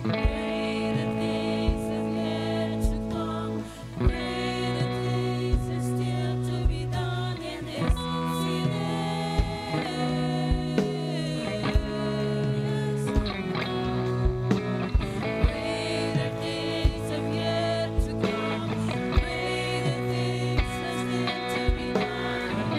Greater things have yet to come. Greater things are still to be done in this greater things have yet to come. Greater things are still to be done.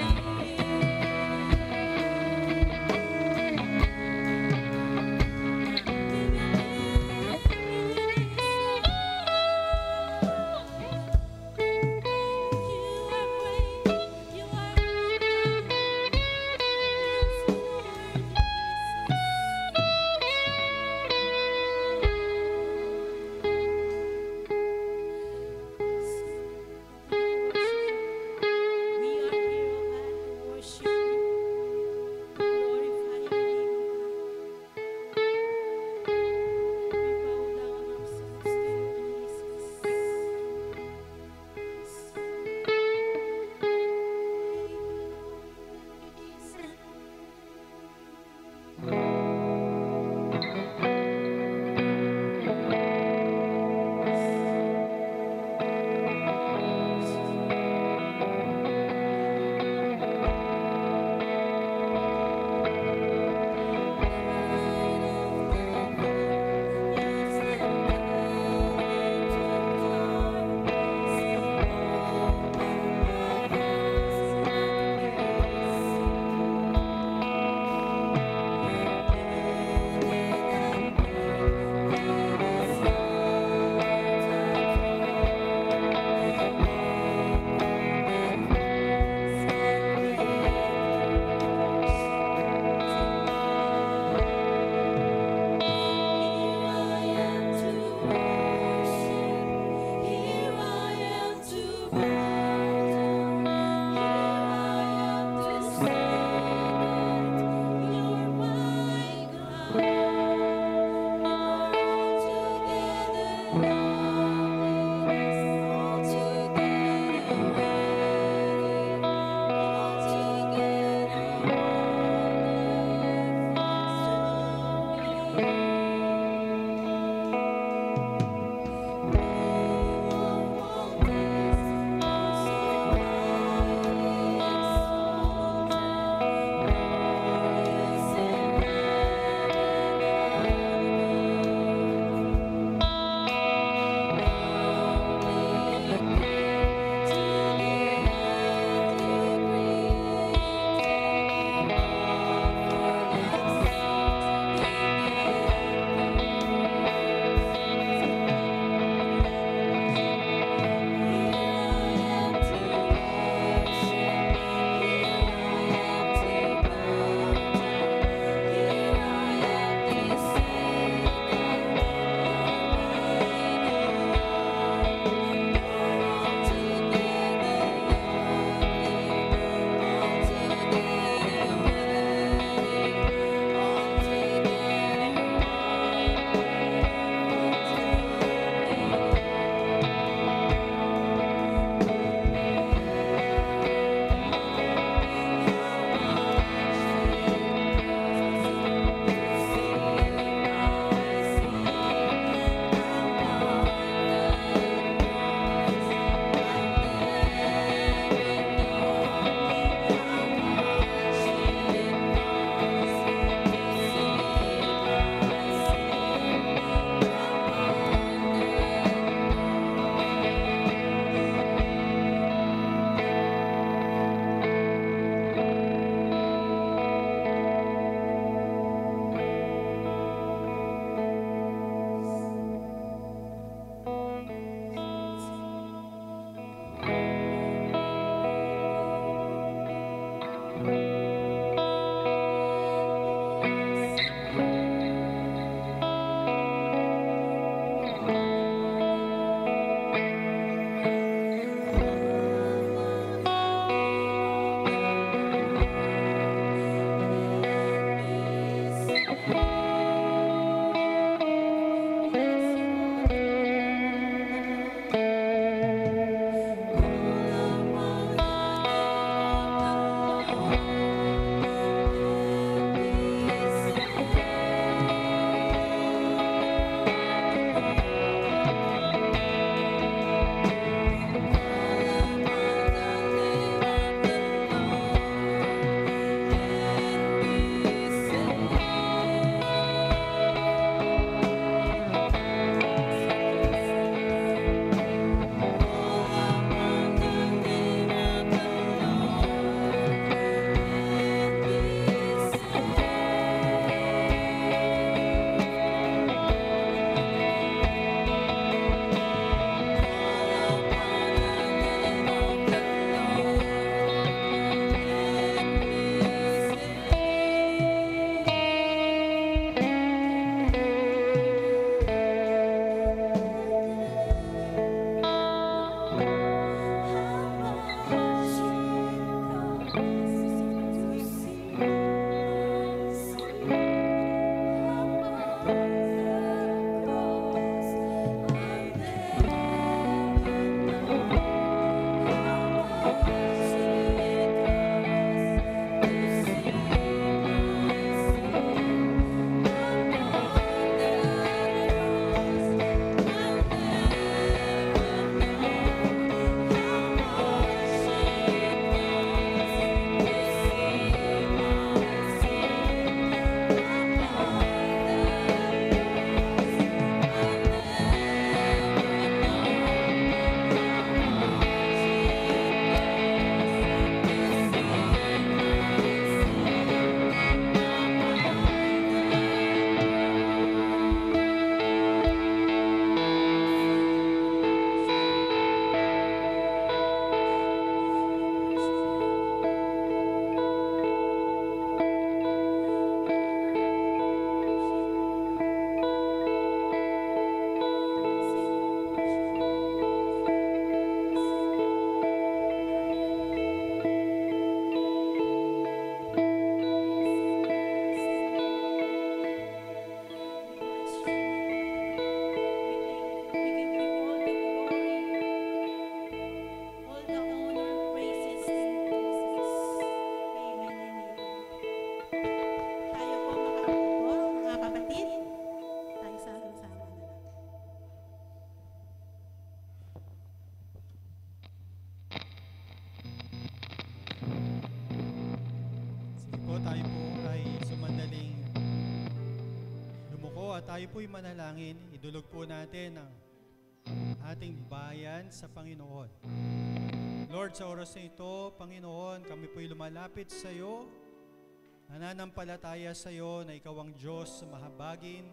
tayo po'y manalangin, idulog po natin ang ating bayan sa Panginoon. Lord, sa oras na ito, Panginoon, kami po'y lumalapit sa iyo, nananampalataya sa iyo na ikaw ang Diyos na mahabagin,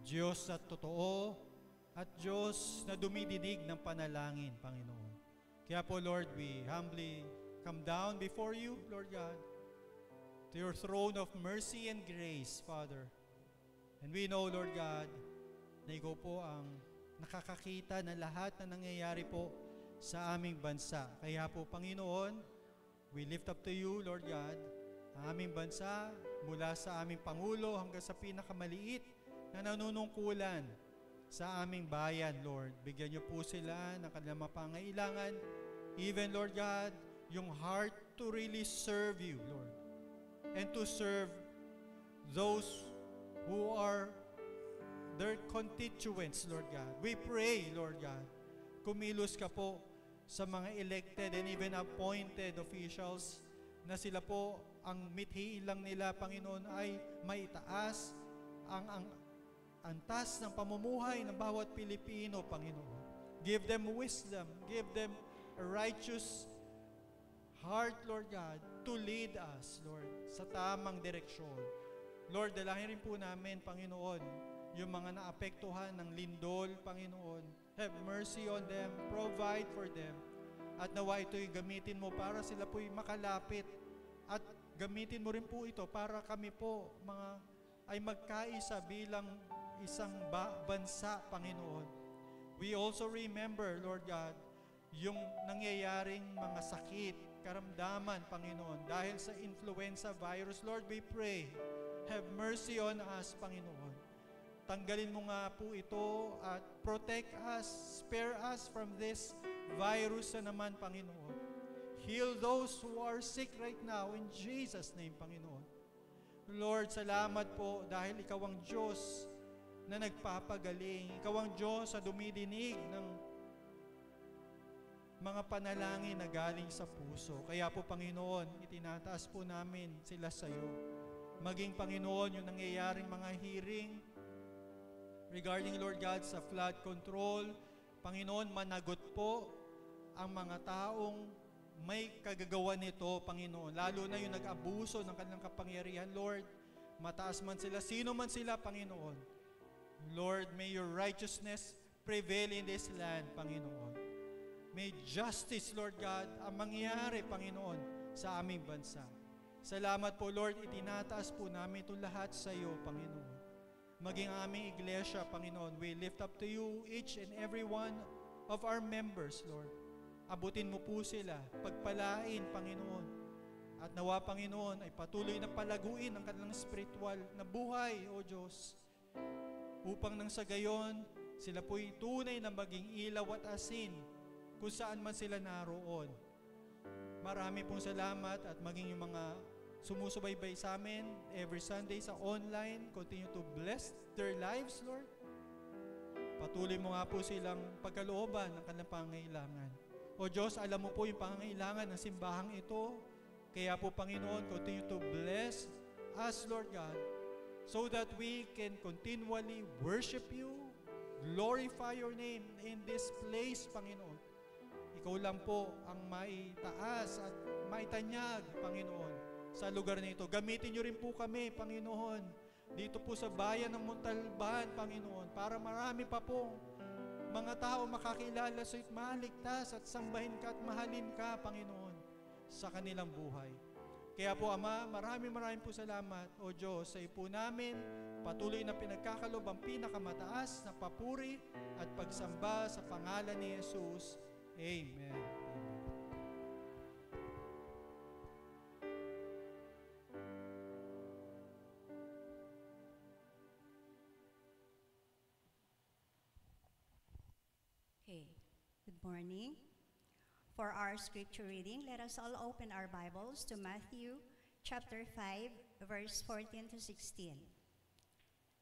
Diyos na totoo, at Diyos na dumidinig ng panalangin, Panginoon. Kaya po, Lord, we humbly come down before you, Lord God, to your throne of mercy and grace, Father. And we know, Lord God, na ikaw po ang nakakakita ng lahat na nangyayari po sa aming bansa. Kaya po, Panginoon, we lift up to you, Lord God, ang aming bansa mula sa aming Pangulo hanggang sa pinakamaliit na nanunungkulan sa aming bayan, Lord. Bigyan niyo po sila ng kanilang mapangailangan. Even, Lord God, yung heart to really serve you, Lord. And to serve those who are their constituents, Lord God. We pray, Lord God, kumilos ka po sa mga elected and even appointed officials na sila po ang mithi lang nila, Panginoon, ay maitaas ang antas ng pamumuhay ng bawat Pilipino, Panginoon. Give them wisdom, give them a righteous heart, Lord God, to lead us, Lord, sa tamang direksyon. Lord, dalangin rin po namin, Panginoon, yung mga naapektuhan ng lindol, Panginoon. Have mercy on them, provide for them, at nawa ito'y gamitin mo para sila po'y makalapit, at gamitin mo rin po ito para kami po ay magkaisa bilang isang bansa, Panginoon. We also remember, Lord God, yung nangyayaring mga sakit, karamdaman, Panginoon, dahil sa influenza virus. Lord, we pray, have mercy on us, Panginoon. Tanggalin mo nga po ito at protect us, spare us from this virus na naman, Panginoon. Heal those who are sick right now in Jesus' name, Panginoon. Lord, salamat po dahil ikaw ang Diyos na nagpapagaling. Ikaw ang Diyos na dumidinig ng mga panalangin na galing sa puso. Kaya po, Panginoon, itinataas po namin sila sa iyo. Maging, Panginoon, yung nangyayaring mga hearing regarding, Lord God, sa flood control. Panginoon, managot po ang mga taong may kagagawa nito, Panginoon. Lalo na yung nag-abuso ng kanilang kapangyarihan, Lord. Mataas man sila, sino man sila, Panginoon. Lord, may your righteousness prevail in this land, Panginoon. May justice, Lord God, ang mangyari, Panginoon, sa aming bansa. Salamat po, Lord, itinataas po namin itong lahat sa iyo, Panginoon. Maging aming iglesia, Panginoon, we lift up to you each and every one of our members, Lord. Abutin mo po sila, pagpalain, Panginoon. At nawa, Panginoon, ay patuloy na palaguin ang kanilang spiritual na buhay, O Diyos. Upang nang sa gayon, sila po'y tunay na maging ilaw at asin kung saan man sila naroon. Marami pong salamat at maging yung mga sumusubaybay sa amin every Sunday sa online. Continue to bless their lives, Lord. Patuloy mo nga po silang pagkalooban ng kanilang pangangailangan. O Diyos, alam mo po yung pangangailangan ng simbahang ito. Kaya po, Panginoon, continue to bless us, Lord God, so that we can continually worship you, glorify your name in this place, Panginoon. Ikaw lang po ang maitaas at maitanyag, Panginoon, sa lugar nito. Gamitin niyo rin po kami, Panginoon, dito po sa bayan ng Montalban, Panginoon, para marami pa pong mga tao makakilala sa iyo, maligtas at sambahin ka at mahalin ka, Panginoon, sa kanilang buhay. Kaya po, Ama, maraming po salamat, O Diyos, sa iyo po namin patuloy na pinagkakalob ang pinakamataas na papuri at pagsamba sa pangalan ni Jesus. Amen. Okay, good morning. For our scripture reading, let us all open our Bibles to Matthew chapter 5, verse 14 to 16.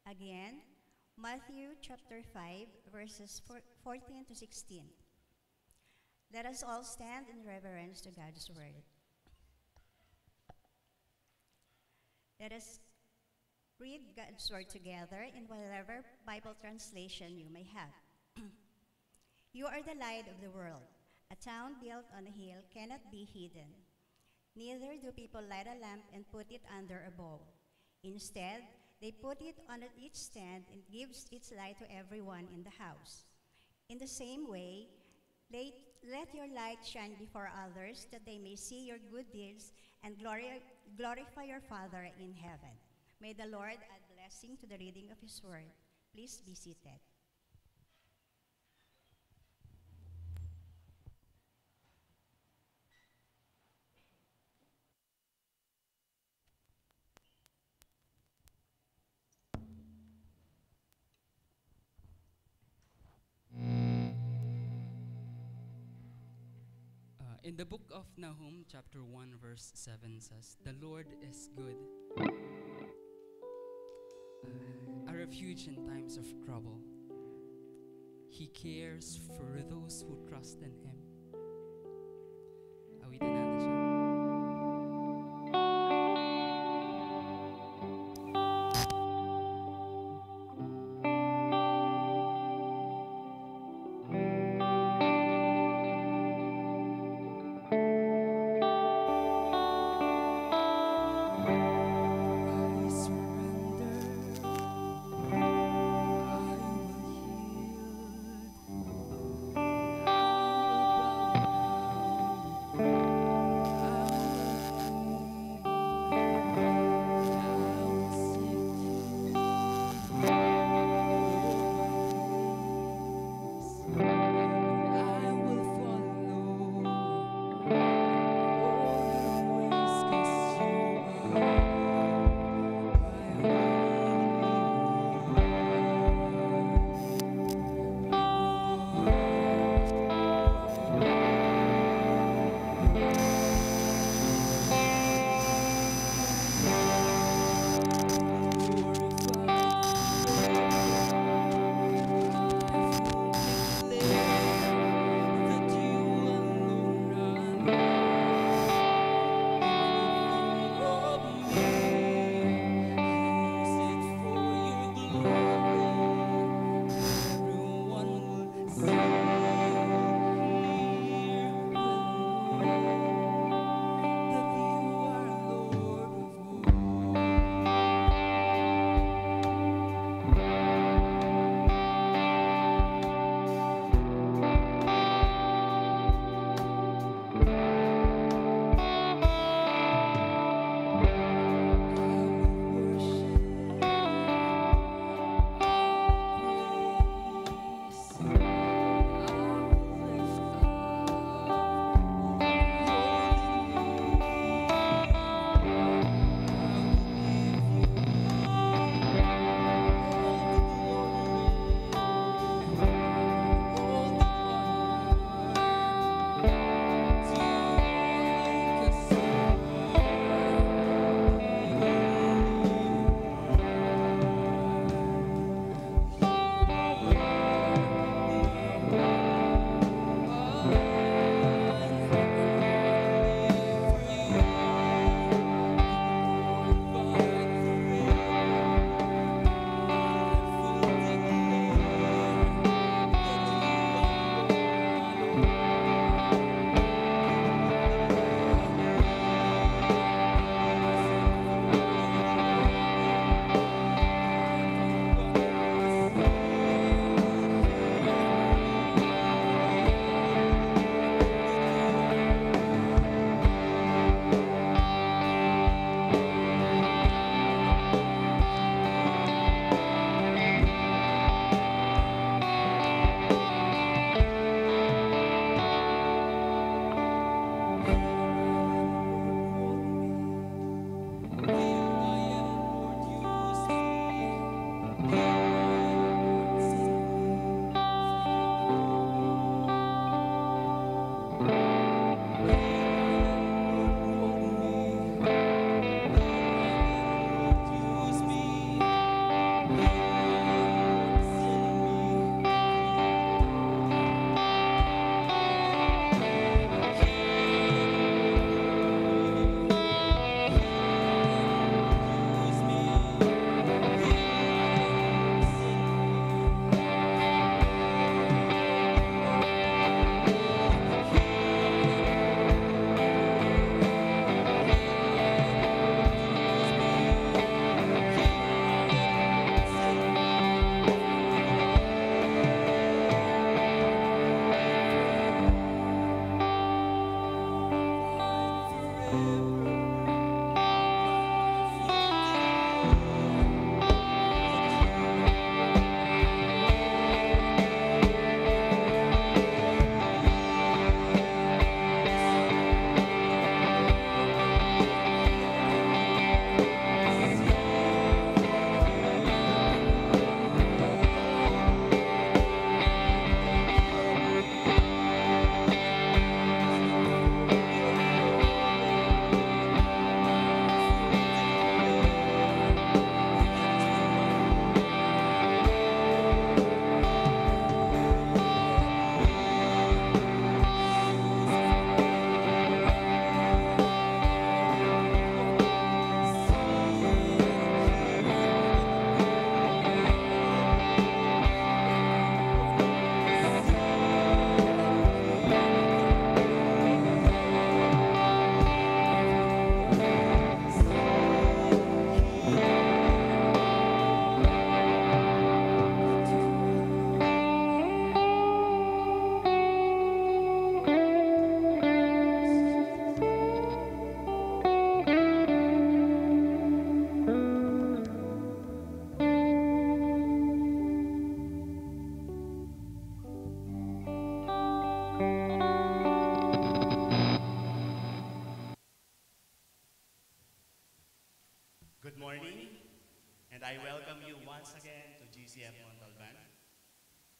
Again, Matthew chapter 5, verses 14 to 16. Let us all stand in reverence to God's word. Let us Read God's Word together in whatever Bible translation you may have. You are the light of the world. A town built on a hill cannot be hidden. Neither do people light a lamp and put it under a bowl. Instead, they put it on each stand and gives its light to everyone in the house. In the same way, let your light shine before others, that they may see your good deeds and glorify your Father in heaven. May the Lord add blessing to the reading of His word. Please be seated. In the book of Nahum, chapter 1, verse 7 says, "The Lord is good, a refuge in times of trouble. He cares for those who trust in Him." Awitan natin siya. I surrender, I will yield, I will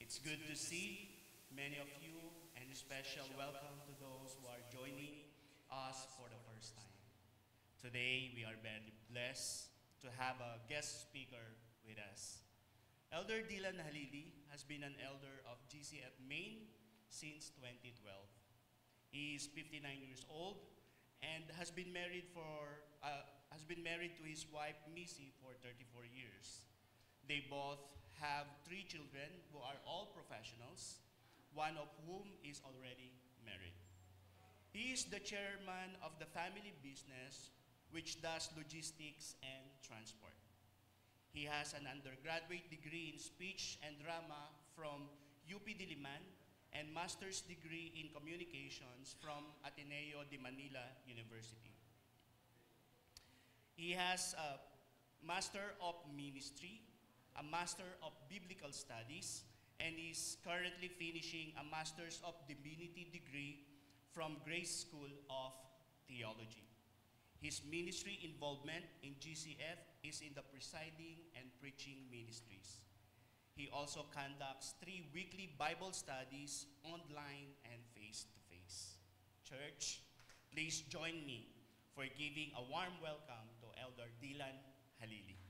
It's good to see many of you, and a special welcome to those who are joining us for the first time. Today, we are very blessed to have a guest speaker with us. Elder Dylan Halili has been an elder of GCF Maine since 2012. He is 59 years old and has been married to his wife Missy for 34 years. They both have 3 children who are all professionals, one of whom is already married. He is the chairman of the family business which does logistics and transport. He has an undergraduate degree in speech and drama from UP Diliman and master's degree in communications from Ateneo de Manila University. He has a Master of Ministry, a Master of Biblical Studies, and is currently finishing a Master's of Divinity degree from Grace School of Theology. His ministry involvement in GCF is in the presiding and preaching ministries. He also conducts 3 weekly Bible studies online and face-to-face. Church, please join me for giving a warm welcome to Elder Dylan Halili.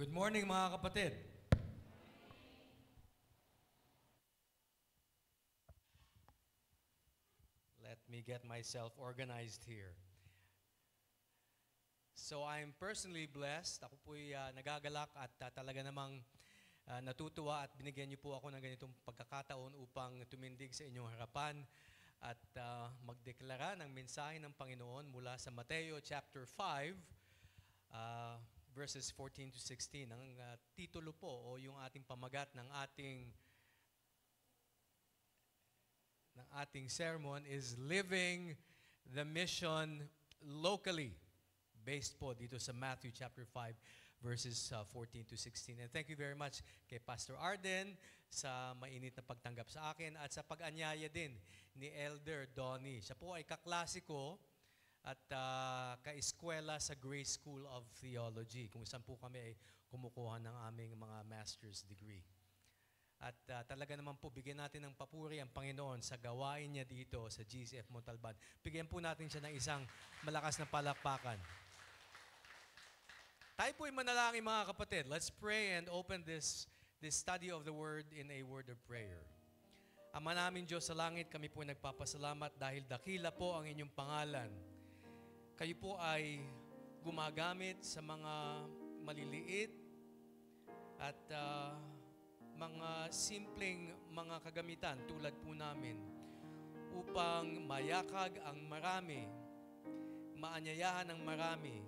Good morning mga kapatid. Let me get myself organized here. So I'm personally blessed. Ako po'y nagagalak at talaga namang natutuwa at binigyan niyo po ako ng ganitong pagkakataon upang tumindig sa inyong harapan at magdeklara ng mensahe ng Panginoon mula sa Mateo chapter 5, verses 14 to 16. Ang titulo po o yung ating pamagat ng ating sermon is Living the Mission Locally, based po dito sa Matthew chapter 5 verses 14 to 16. And thank you very much kay Pastor Arden sa mainit na pagtanggap sa akin at sa pag-anyaya din ni Elder Donnie. Siya po ay kaklasiko at ka-eskwela sa Grace School of Theology, kung saan po kami ay kumukuha ng aming mga master's degree. At talaga naman po, bigyan natin ng papuri ang Panginoon sa gawain niya dito sa GCF Montalban. Bigyan po natin siya ng isang malakas na palakpakan. Tayo po'y manalangin mga kapatid. Let's pray and open this study of the Word in a word of prayer. Ama namin Diyos sa langit, kami po nagpapasalamat dahil dakila po ang inyong pangalan. Kayo po ay gumagamit sa mga maliliit at mga simpleng mga kagamitan tulad po namin upang mayakag ang marami, maanyayahan ang marami,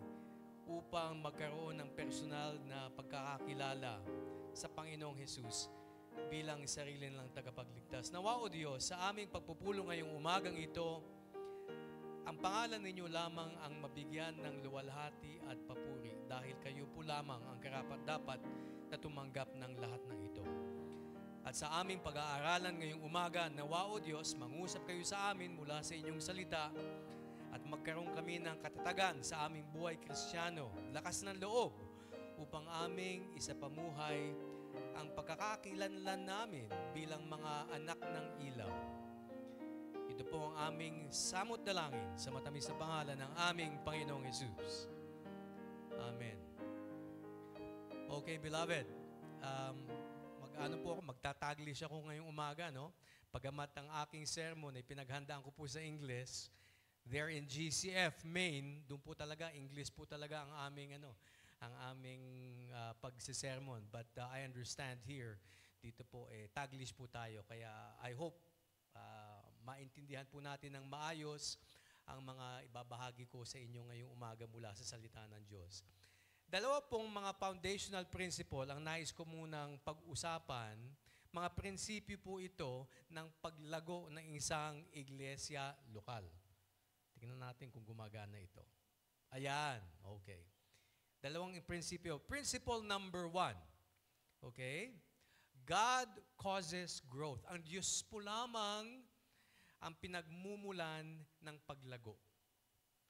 upang magkaroon ng personal na pagkakakilala sa Panginoong Hesus bilang sarili nilang tagapagligtas. Nawa o Diyos, sa aming pagpupulong ngayong umagang ito, ang pangalan ninyo lamang ang mabigyan ng luwalhati at papuri dahil kayo po lamang ang karapat-dapat na tumanggap ng lahat ng ito. At sa aming pag-aaralan ngayong umaga, nawa o Diyos, mangusap kayo sa amin mula sa inyong salita at magkaroon kami ng katatagan sa aming buhay Kristiyano, lakas ng loob upang aming isapamuhay ang pagkakakilanlan namin bilang mga anak ng ilaw. Ito po ang aming samot dalangin sa matamis na pangalan ng aming Panginoong Hesus. Amen. Okay, beloved. Magtataglish ako ngayong umaga, no? Pagamat ang aking sermon ay pinaghandaan ko po sa English, there in GCF Maine, doon po talaga English po talaga ang aming pagsisermon. But I understand here, dito po Taglish po tayo. Kaya I hope maintindihan po natin ng maayos ang mga ibabahagi ko sa inyo ngayong umaga mula sa salita ng Diyos. Dalawa pong mga foundational principle ang nais ko munang pag-usapan. Mga prinsipyo po ito ng paglago ng isang iglesia lokal. Tingnan natin kung gumagana ito. Ayan, okay. Dalawang prinsipyo. Principle number 1. Okay? God causes growth. Ang Diyos po lamang ang pinagmumulan ng paglago.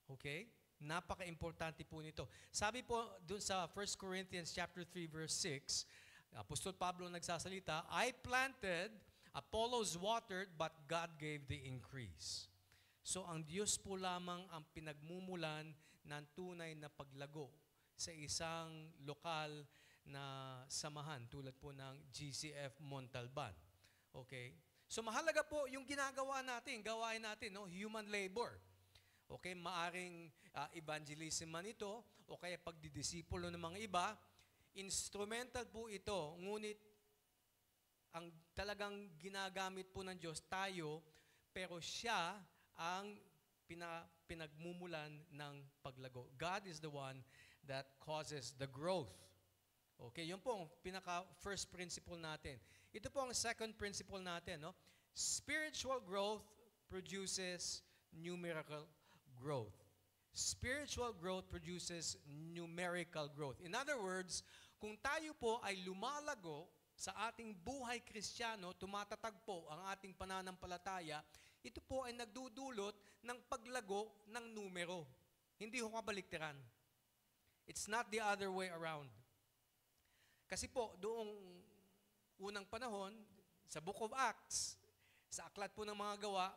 Okay? Napaka-importante po nito. Sabi po dun sa 1 Corinthians chapter 3 verse 6, Apostol Pablo nagsasalita, I planted, Apollos watered, but God gave the increase. So ang Diyos po lamang ang pinagmumulan ng tunay na paglago sa isang lokal na samahan tulad po ng GCF Montalban. Okay? So mahalaga po yung ginagawa natin, gawain natin, no? Human labor. Okay, maaring evangelism man ito o kaya pagdidisipulo ng mga iba, instrumental po ito, ngunit ang talagang ginagamit po ng Diyos tayo, pero siya ang pinagmumulan ng paglago. God is the one that causes the growth. Okay, yun po ang pinaka-first principle natin. Ito po ang second principle natin, no? Spiritual growth produces numerical growth. Spiritual growth produces numerical growth. In other words, kung tayo po ay lumalago sa ating buhay Kristiyano, tumatatag po ang ating pananampalataya, ito po ay nagdudulot ng paglago ng numero. Hindi ho kabaliktaran. It's not the other way around. Kasi po, doong unang panahon, sa Book of Acts, sa aklat po ng mga gawa,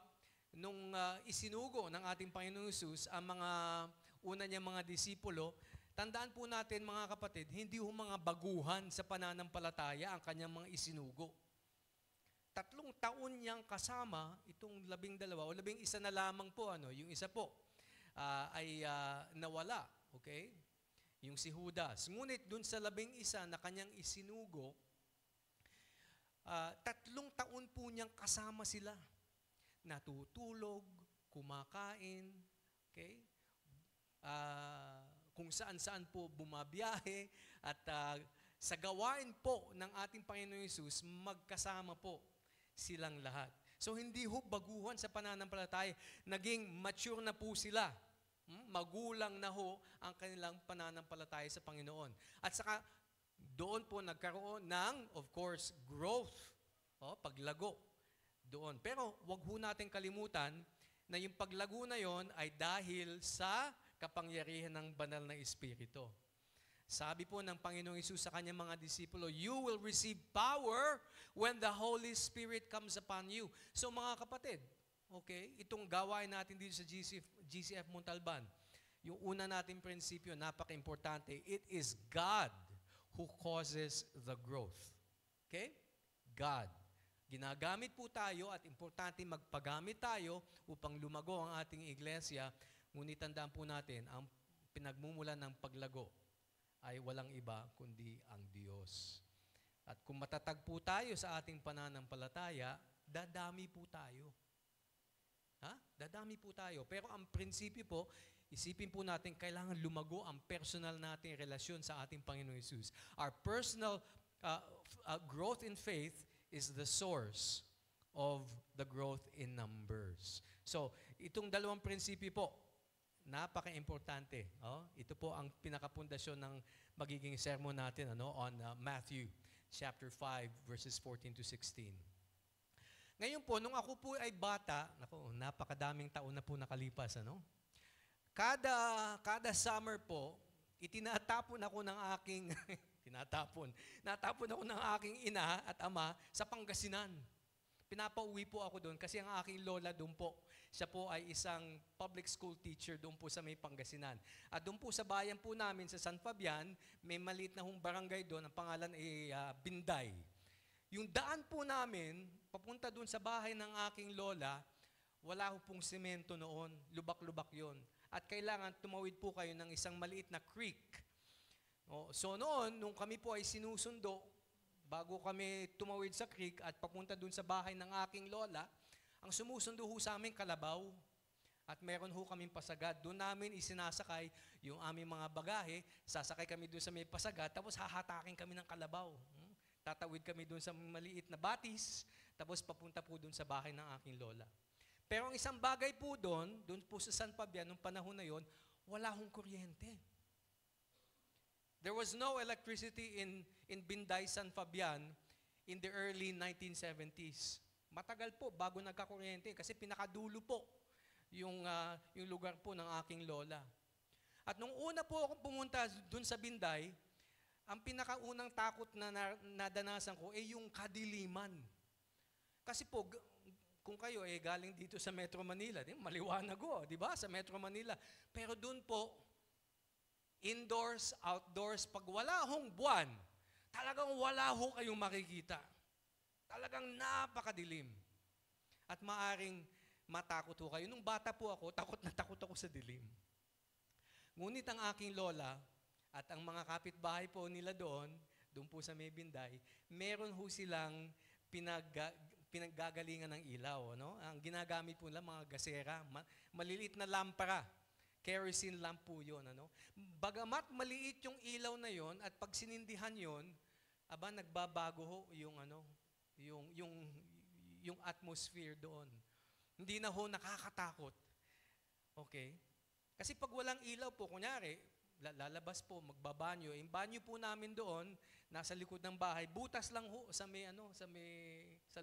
nung isinugo ng ating Panginoong Hesus ang mga una niyang mga disipulo, tandaan po natin mga kapatid, hindi ho mga baguhan sa pananampalataya ang kanyang mga isinugo. 3 taon niyang kasama itong 12 o 11 na lamang po, yung isa po ay nawala, okay? Yung si Judas. Ngunit dun sa 11 na kanyang isinugo, 3 taon po niyang kasama sila. Natutulog, kumakain, okay? Kung saan-saan po bumabiyahe at sa gawain po ng ating Panginoon Hesus, magkasama po silang lahat. So hindi ho baguhan sa pananampalataya, naging mature na po sila. Magulang na ho ang kanilang pananampalataya sa Panginoon. At saka doon po nagkaroon ng, of course, growth, paglago doon. Pero wag ho natin kalimutan na yung paglago na yon ay dahil sa kapangyarihan ng banal na Espiritu. Sabi po ng Panginoong Hesus sa kanyang mga disipulo, you will receive power when the Holy Spirit comes upon you. So mga kapatid, okay, itong gawain natin dito sa GCF Montalban, yung una nating prinsipyo, napaka-importante, it is God who causes the growth. Okay? God. Ginagamit po tayo at importante magpagamit tayo upang lumago ang ating iglesia, ngunit tandaan po natin, ang pinagmumulan ng paglago ay walang iba kundi ang Diyos. At kung matatag po tayo sa ating pananampalataya, dadami po tayo. Dadami po tayo. Pero ang prinsipyo po, isipin po natin, kailangan lumago ang personal nating relasyon sa ating Panginoong Hesus. Our personal growth in faith is the source of the growth in numbers. So, itong dalawang prinsipyo po, napaka-importante. Ito po ang pinakapundasyon ng magiging sermon natin on Matthew chapter 5 verses 14 to 16. Ngayon po, nung ako po ay bata, napakadaming taon na po nakalipas, Kada summer po, itinatapon ako ng aking natapon ako ng aking ina at ama sa Pangasinan. Pinapauwi po ako doon kasi ang aking lola doon po, siya po ay isang public school teacher doon po sa may Pangasinan. At doon po sa bayan po namin sa San Fabian, may maliit na hong barangay doon, ang pangalan ay Binday. Yung daan po namin, papunta doon sa bahay ng aking lola, wala ho pong semento noon, lubak-lubak yon. At kailangan tumawid po kayo ng isang maliit na creek. So noon, nung kami po ay sinusundo, bago kami tumawid sa creek at papunta dun sa bahay ng aking lola, ang sumusundo ho sa amin kalabaw. At meron ho kaming pasagad. Doon namin isinasakay yung aming mga bagahe, sasakay kami dun sa may pasagad, tapos hahatakin kami ng kalabaw. Tatawid kami dun sa maliit na batis, tapos papunta po dun sa bahay ng aking lola. Pero ang isang bagay po doon po sa San Fabian, nung panahon na yon, wala hong kuryente. There was no electricity in Binday, San Fabian in the early 1970s. Matagal po bago nagkakuryente kasi pinakadulo po yung lugar po ng aking lola. At nung una po akong pumunta dun sa Binday, ang pinakaunang takot na nadanasan ko ay yung kadiliman. Kasi po, kung kayo galing dito sa Metro Manila, maliwanag di ba, sa Metro Manila. Pero dun po, indoors, outdoors, pag wala hong buwan, talagang wala ho kayong makikita. Talagang napakadilim. At maaring matakot ho kayo. Nung bata po ako, takot na takot ako sa dilim. Ngunit ang aking lola at ang mga kapitbahay po nila doon po sa May Binday, meron ho silang pinaggagalingan ng ilaw. No? Ang ginagamit po nila, mga gasera, maliliit na lampara. Kerosene lamp po yun. Ano? Bagamat maliit yung ilaw na yon at pag sinindihan yon, nagbabago ho yung atmosphere doon. Hindi na ho nakakatakot. Okay? Kasi pag walang ilaw po, kunyari, lalabas po, magbabanyo. Yung banyo po namin doon, nasa likod ng bahay, butas lang ho sa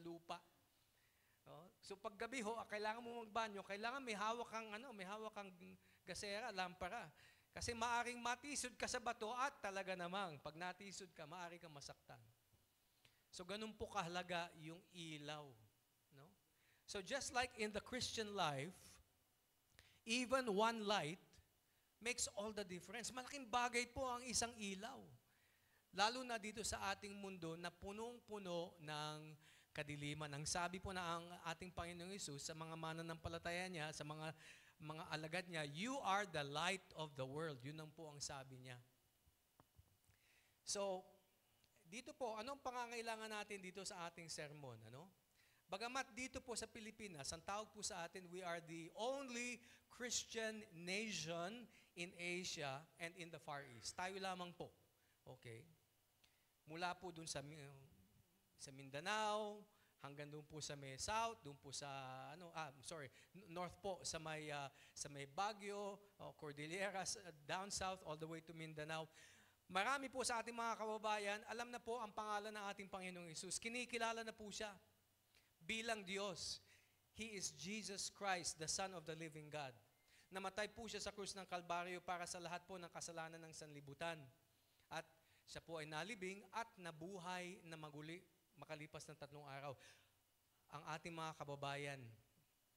lupa. No? So pag gabi ho, kailangan mo magbanyo, kailangan may hawak kang gasera, lampara. Kasi maaring matisod ka sa bato at talaga namang, pag natisod ka, maaari kang masaktan. So ganun po kahalaga yung ilaw. No? So just like in the Christian life, even one light makes all the difference. Malaking bagay po ang isang ilaw. Lalo na dito sa ating mundo na punong-puno ng kadiliman. Ang sabi po na ang ating Panginoong Hesus sa mga mananampalataya niya, sa mga alagad niya, you are the light of the world. Yun ang po ang sabi niya. So, dito po, anong pangangailangan natin dito sa ating sermon? Bagamat dito po sa Pilipinas, ang tawag po sa atin, we are the only Christian nation in Asia and in the Far East. Tayo lamang po. Okay? Mula po dun sa Mindanao, hanggang doon po sa may South, doon po sa North po sa may Baguio, Cordilleras, down south all the way to Mindanao. Marami po sa ating mga kababayan, alam na po ang pangalan ng ating Panginoong Hesus. Kinikilala na po siya bilang Diyos. He is Jesus Christ, the Son of the living God. Namatay po siya sa krus ng Kalbaryo para sa lahat po ng kasalanan ng sanlibutan. At siya po ay nalibing at nabuhay na maguli makalipas ng 3 araw. Ang ating mga kababayan,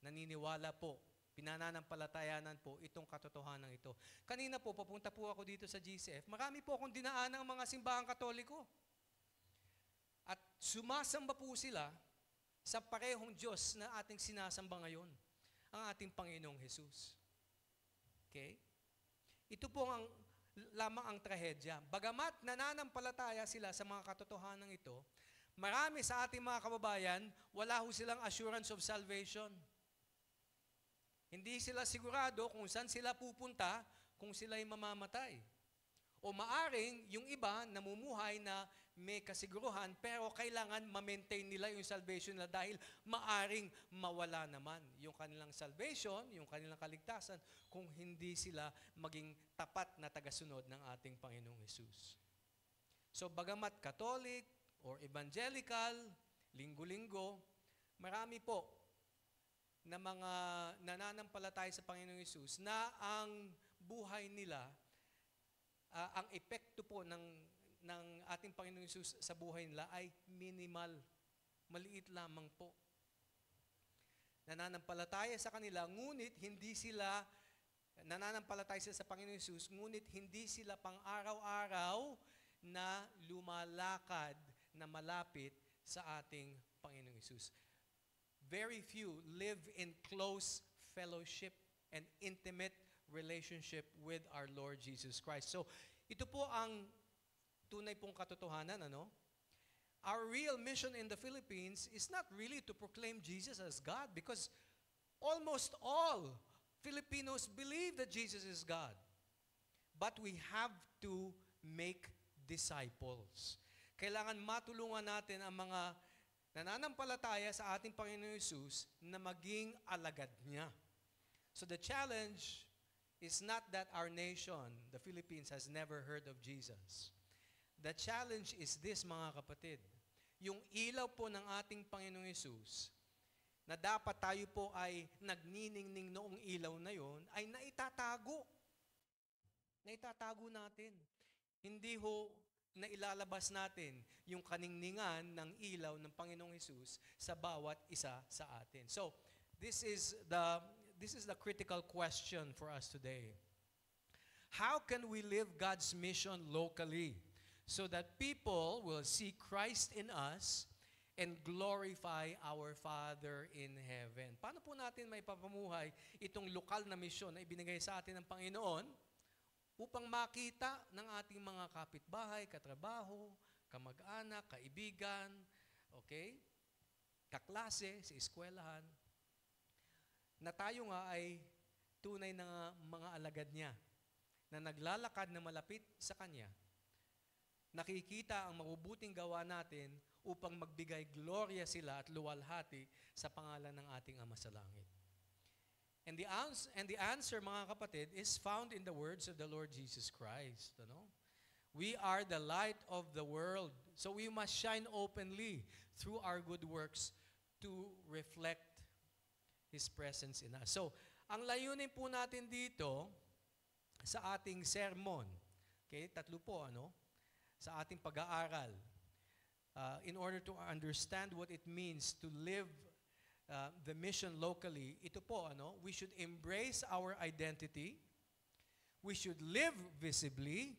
naniniwala po, pinananampalatayanan po itong katotohanan ito. Kanina po, papunta po ako dito sa GCF, marami po akong dinaan ng mga simbahang Katoliko. At sumasamba po sila sa parehong Diyos na ating sinasamba ngayon, ang ating Panginoong Hesus. Okay? Ito po lamang ang trahedya. Bagamat nananampalataya sila sa mga katotohanan ito, marami sa ating mga kababayan, wala ho silang assurance of salvation. Hindi sila sigurado kung saan sila pupunta kung sila'y mamamatay. O maaring yung iba namumuhay na may kasiguruhan pero kailangan ma-maintain nila yung salvation nila dahil maaring mawala naman yung kanilang salvation, yung kanilang kaligtasan kung hindi sila maging tapat na tagasunod ng ating Panginoong Hesus. So bagamat Catholic or Evangelical, linggo-linggo, marami po na mga nananampalataya sa Panginoong Hesus na ang buhay nila, ang epekto po ng ating Panginoong Hesus sa buhay nila ay minimal. Maliit lamang po. Nananampalataya sa kanila, ngunit hindi sila, nananampalataya sila sa Panginoong Hesus, ngunit hindi sila pang araw-araw na lumalakad na malapit sa ating Panginoong Hesus. Very few live in close fellowship and intimate relationship with our Lord Jesus Christ. So, ito po ang tunay pong katotohanan, Our real mission in the Philippines is not really to proclaim Jesus as God because almost all Filipinos believe that Jesus is God. But we have to make disciples. Kailangan matulungan natin ang mga nananampalataya sa ating Panginoon Hesus na maging alagad niya. So the challenge is not that our nation, the Philippines, has never heard of Jesus. The challenge is this, mga kapatid. Yung ilaw po ng ating Panginoong Hesus, na dapat tayo po ay nagniningning noong ilaw na yon, ay naitatago. na itatago natin. Hindi ho na ilalabas natin yung kaningningan ng ilaw ng Panginoong Hesus sa bawat isa sa atin. So, this is the critical question for us today. How can we live God's mission locally so that people will see Christ in us and glorify our Father in heaven? Paano po natin may papamuhay itong lokal na misyon na ibinigay sa atin ng Panginoon upang makita ng ating mga kapitbahay, katrabaho, kamag-anak, kaibigan, okay, kaklase, sa eskwelahan, na tayo nga ay tunay na mga alagad niya, na naglalakad na malapit sa Kanya. Nakikita ang mabubuting gawa natin upang magbigay gloria sila at luwalhati sa pangalan ng ating Ama sa Langit. And the answer, mga kapatid, is found in the words of the Lord Jesus Christ. Ano? We are the light of the world. So we must shine openly through our good works to reflect His presence in us. So, ang layunin po natin dito sa ating sermon, okay, 3 po, sa ating pag-aaral, in order to understand what it means to live the mission locally, ito po, we should embrace our identity, we should live visibly,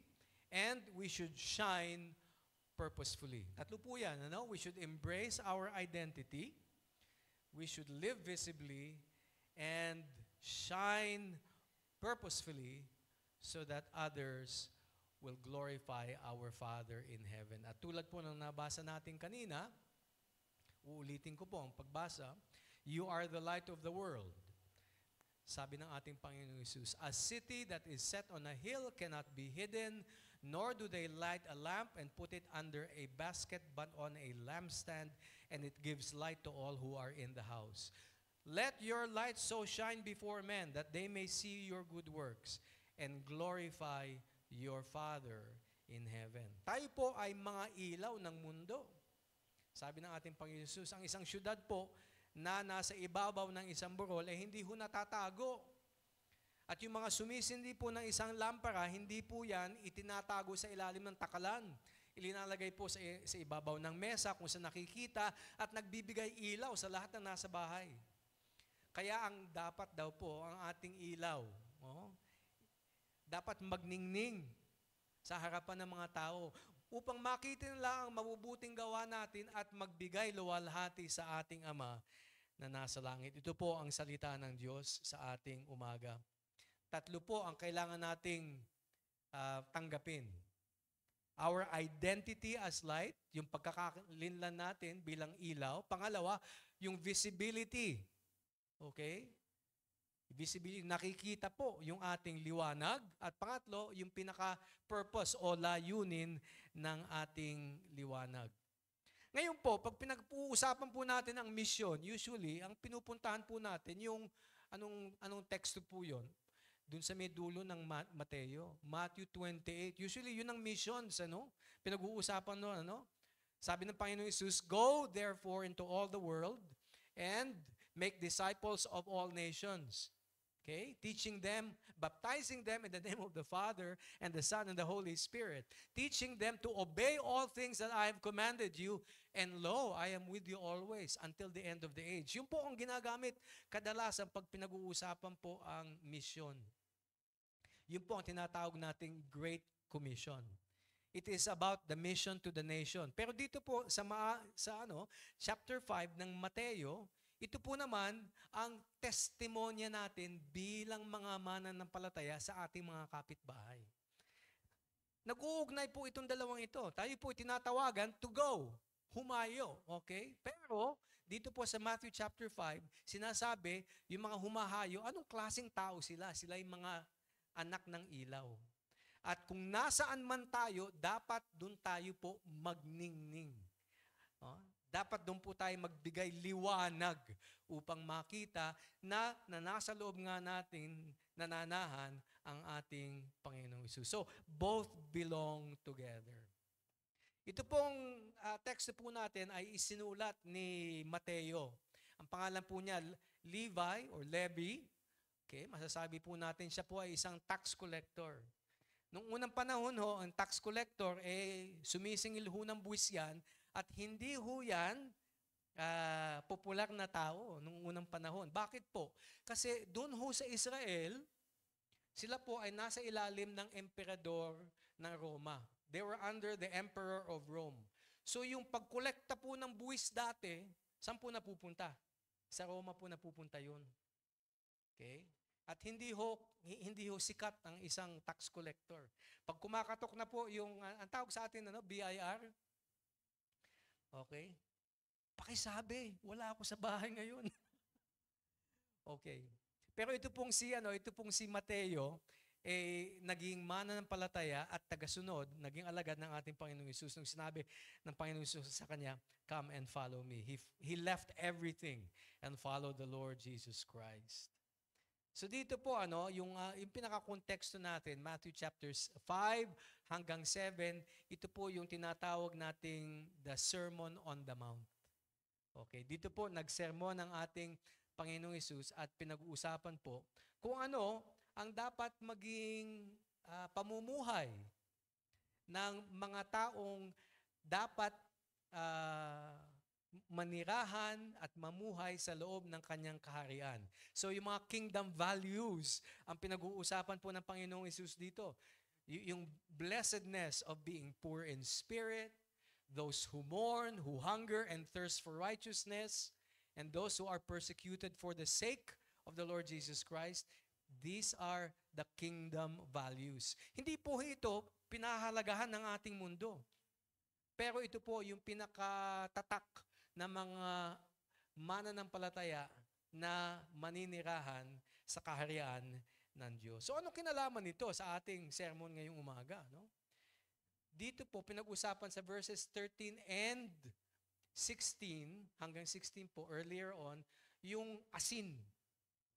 and we should shine purposefully. 3 po yan, we should embrace our identity, we should live visibly, and shine purposefully so that others will glorify our Father in heaven. At tulad po ng nabasa natin kanina, uulitin ko po ang pagbasa, you are the light of the world. Sabi ng ating Panginoong Hesus, a city that is set on a hill cannot be hidden, nor do they light a lamp and put it under a basket, but on a lampstand, and it gives light to all who are in the house. Let your light so shine before men that they may see your good works and glorify your Father in heaven. Tayo po ay mga ilaw ng mundo. Sabi ng ating Panginoon Hesus, ang isang syudad po na nasa ibabaw ng isang burol ay hindi ho natatago. At yung mga sumisindi po ng isang lampara, hindi po yan itinatago sa ilalim ng takalan. Ilinalagay po sa ibabaw ng mesa kung saan nakikita at nagbibigay ilaw sa lahat ng nasa bahay. Kaya ang dapat daw po, ang ating ilaw, dapat magningning sa harapan ng mga tao upang makita nila ang mabubuting gawa natin at magbigay luwalhati sa ating Ama na nasa langit. Ito po ang salita ng Diyos sa ating umaga. 3 po ang kailangan nating tanggapin. Our identity as light, yung pagkakalinlan natin bilang ilaw. Pangalawa, yung visibility. Okay? Visibility, nakikita po yung ating liwanag. At pangatlo, yung pinaka-purpose o layunin ng ating liwanag. Ngayon po, pag pinag-uusapan po natin ang mission, usually, ang pinupuntahan po natin, yung anong teksto po yon? Doon sa may dulo ng Mateo, Matthew 28. Usually, yun ang missions, pinag-uusapan noon, Sabi ng Panginoong Hesus, go therefore into all the world and make disciples of all nations. Okay? Teaching them, baptizing them in the name of the Father and the Son and the Holy Spirit. Teaching them to obey all things that I have commanded you. And lo, I am with you always until the end of the age. Yun po ang ginagamit kadalasan pag pinag-uusapan po ang mission. Yun po ang tinatawag nating Great Commission. It is about the mission to the nation. Pero dito po sa chapter 5 ng Mateo, ito po naman ang testimonya natin bilang mga mananampalataya sa ating mga kapitbahay. Nag-uugnay po itong dalawang ito. Tayo po tinatawagan to go, humayo. Okay? Pero dito po sa Matthew chapter 5, sinasabi yung mga humahayo, anong klaseng tao sila? Sila yung mga anak ng ilaw. At kung nasaan man tayo, dapat doon tayo po magningning. Dapat doon po tayo magbigay liwanag upang makita na nasa loob nga natin nananahan ang ating Panginoong Hesus. So, both belong together. Ito pong text po natin ay isinulat ni Mateo. Ang pangalan po niya, Levi or Levi. Okay, masasabi po natin siya po ay isang tax collector. Nung unang panahon ho, ang tax collector, sumisingil ho ng buwis yan at hindi ho yan popular na tao nung unang panahon. Bakit po? Kasi doon ho sa Israel, sila po ay nasa ilalim ng emperador ng Roma. They were under the emperor of Rome. So yung pagkolekta po ng buwis dati, saan po napupunta? Sa Roma po napupunta yun. Okay? At hindi ho sikat ang isang tax collector. Pag kumakatok na po yung, ang tawag sa atin, BIR, okay? Pakisabi, wala ako sa bahay ngayon. Okay. Pero ito pong si Mateo, naging mananampalataya at tagasunod, naging alagad ng ating Panginoong Hesus. Nung sinabi ng Panginoong Hesus sa kanya, "Come and follow me." He left everything and followed the Lord Jesus Christ. So dito po yung pinaka-konteksto natin, Matthew chapters 5 hanggang 7, ito po yung tinatawag nating the Sermon on the Mount. Okay, dito po nagsermon ang ating Panginoong Hesus at pinag-uusapan po kung ano ang dapat maging pamumuhay ng mga taong dapat manirahan at mamuhay sa loob ng kanyang kaharian. So yung mga kingdom values ang pinag-uusapan po ng Panginoong Hesus dito. Yung blessedness of being poor in spirit, those who mourn, who hunger and thirst for righteousness, and those who are persecuted for the sake of the Lord Jesus Christ. These are the kingdom values. Hindi po ito pinahahalagahan ng ating mundo. Pero ito po yung pinakatatak ng mga mananampalataya na maninirahan sa kaharian ng Diyos. So ano kinalaman nito sa ating sermon ngayong umaga? No? Dito po pinag-usapan sa verses 13 and 16, hanggang 16 po, earlier on, yung asin.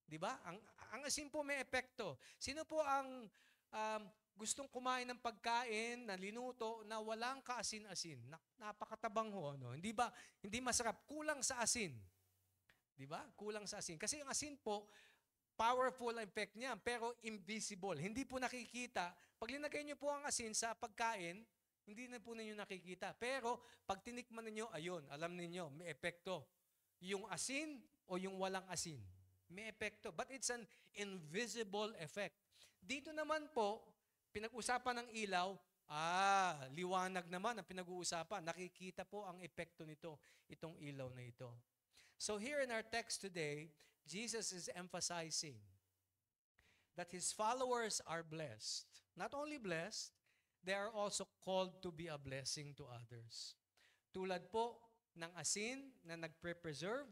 Di ba? Ang asin po may epekto. Sino po ang gustong kumain ng pagkain na linuto na walang kaasin-asin? Napakatabang ho, no? Hindi ba? Hindi masarap. Kulang sa asin. Di ba? Kulang sa asin. Kasi yung asin po, powerful effect niya, pero invisible. Hindi po nakikita. Pag linagay niyo po ang asin sa pagkain, hindi na po ninyo nakikita. Pero pag tinikman ninyo, ayun, alam ninyo, may epekto. Yung asin o yung walang asin, may epekto. But it's an invisible effect. Dito naman po, pinag-usapan ng ilaw, liwanag naman ang pinag-uusapan. Nakikita po ang epekto nito, itong ilaw na ito. So here in our text today, Jesus is emphasizing that His followers are blessed. Not only blessed, they are also called to be a blessing to others. Tulad po ng asin na nagpre-preserve,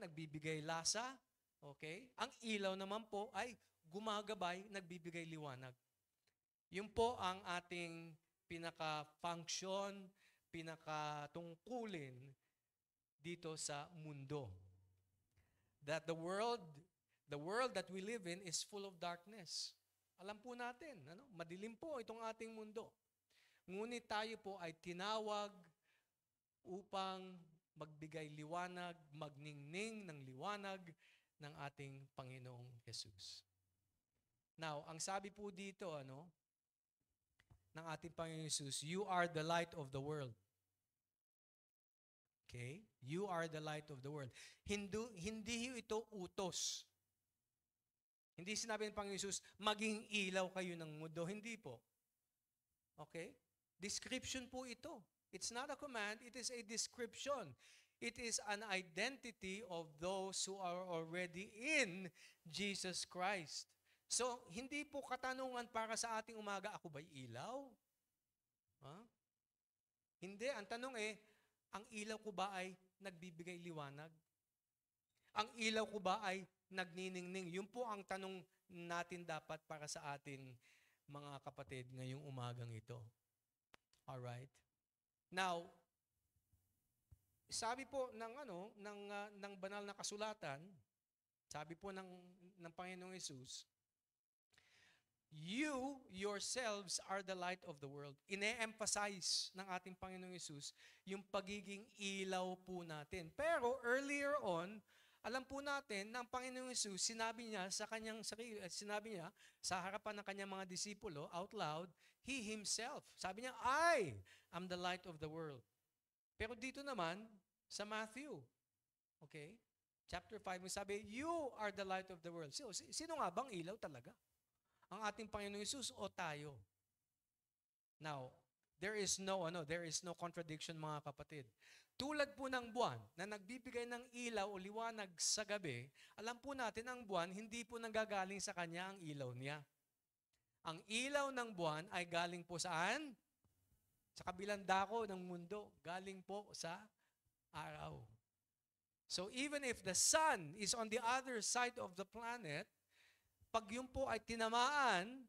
nagbibigay lasa, okay? Ang ilaw naman po ay gumagabay, nagbibigay liwanag. Yun po ang ating pinaka-function, pinaka-tungkulin dito sa mundo. That the world that we live in is full of darkness. Alam po natin, madilim po itong ating mundo. Ngunit tayo po ay tinawag upang magbigay liwanag, magningning ng liwanag ng ating Panginoong Hesus. Now, ang sabi po dito, ng ating Panginoong Hesus, you are the light of the world. Okay? You are the light of the world. Hindi ito utos. Hindi sinabi ng Panginoong Hesus, maging ilaw kayo ng mundo. Hindi po. Okay? Description po ito. It's not a command, it is a description. It is an identity of those who are already in Jesus Christ. So, hindi po katanungan para sa ating umaga, ako ba'y ilaw? Hindi. Ang tanong ang ilaw ko ba ay nagbibigay liwanag? Ang ilaw ko ba ay nagniningning? Yun po ang tanong natin dapat para sa ating mga kapatid ngayong umagang ito. Alright? Now, sabi po ng banal na kasulatan, sabi po ng Panginoong Hesus, you yourselves are the light of the world. Ine-emphasize ng ating Panginoong Hesus yung pagiging ilaw po natin. Pero earlier on, alam po natin na ang Panginoong Hesus, sinabi niya sa kanyang sarili, sinabi niya sa harapan ng kanyang mga disipulo, out loud, He Himself. Sabi niya, I am the light of the world. Pero dito naman, sa Matthew, okay, chapter 5, sabi, you are the light of the world. Sino nga bang ilaw talaga? Ang ating Panginoong Hesus o tayo? Now, there is no contradiction mga kapatid. Tulad po ng buwan na nagbibigay ng ilaw o liwanag sa gabi, alam po natin ang buwan, hindi po nanggagaling sa kanya ang ilaw niya. Ang ilaw ng buwan ay galing po saan? Sa kabilang dako ng mundo, galing po sa araw. So even if the sun is on the other side of the planet, pag yun po ay tinamaan,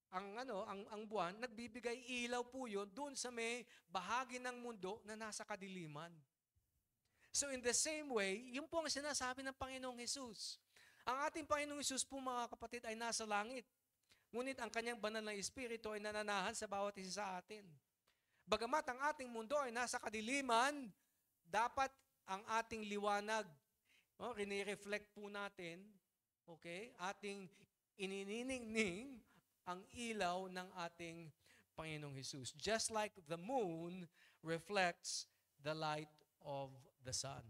ang buwan, nagbibigay ilaw po yun doon sa may bahagi ng mundo na nasa kadiliman. So in the same way, yun po ang sinasabi ng Panginoong Hesus. Ang ating Panginoong Hesus po mga kapatid ay nasa langit. Ngunit ang kanyang banal na espiritu ay nananahan sa bawat isa sa atin. Bagamat ang ating mundo ay nasa kadiliman, dapat ang ating liwanag, rinireflect po natin, okay, ating inininingning ang ilaw ng ating Panginoong Hesus. Just like the moon reflects the light of the sun.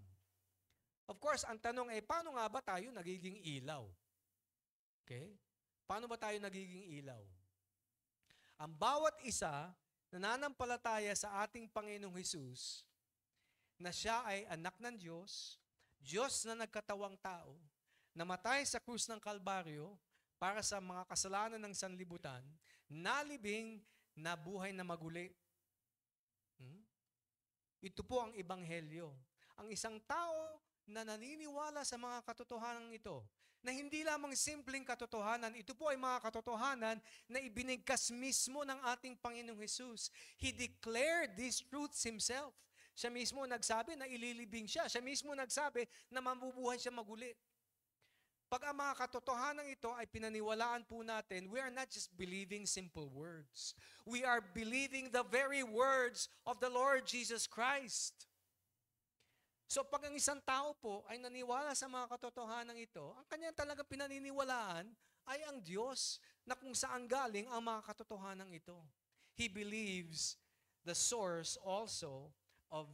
Of course, ang tanong ay, paano nga ba tayo nagiging ilaw? Okay? Paano ba tayo nagiging ilaw? Ang bawat isa nananampalataya sa ating Panginoong Hesus na siya ay anak ng Diyos, Diyos na nagkatawang tao, namatay sa krus ng Kalbaryo, para sa mga kasalanan ng sanlibutan, nalibing na buhay na maguli. Ito po ang ebanghelyo. Ang isang tao na naniniwala sa mga katotohanan ito, na hindi lamang simpleng katotohanan, ito po ay mga katotohanan na ibinigkas mismo ng ating Panginoong Hesus. He declared these truths Himself. Siya mismo nagsabi na ililibing siya. Siya mismo nagsabi na mabubuhay siya maguli. Pag ang mga katotohanan ito ay pinaniwalaan po natin, we are not just believing simple words. We are believing the very words of the Lord Jesus Christ. So pag ang isang tao po ay naniwala sa mga katotohanan ito, ang kanya talaga pinaniniwalaan ay ang Diyos na kung saan galing ang mga katotohanan ito. He believes the source also of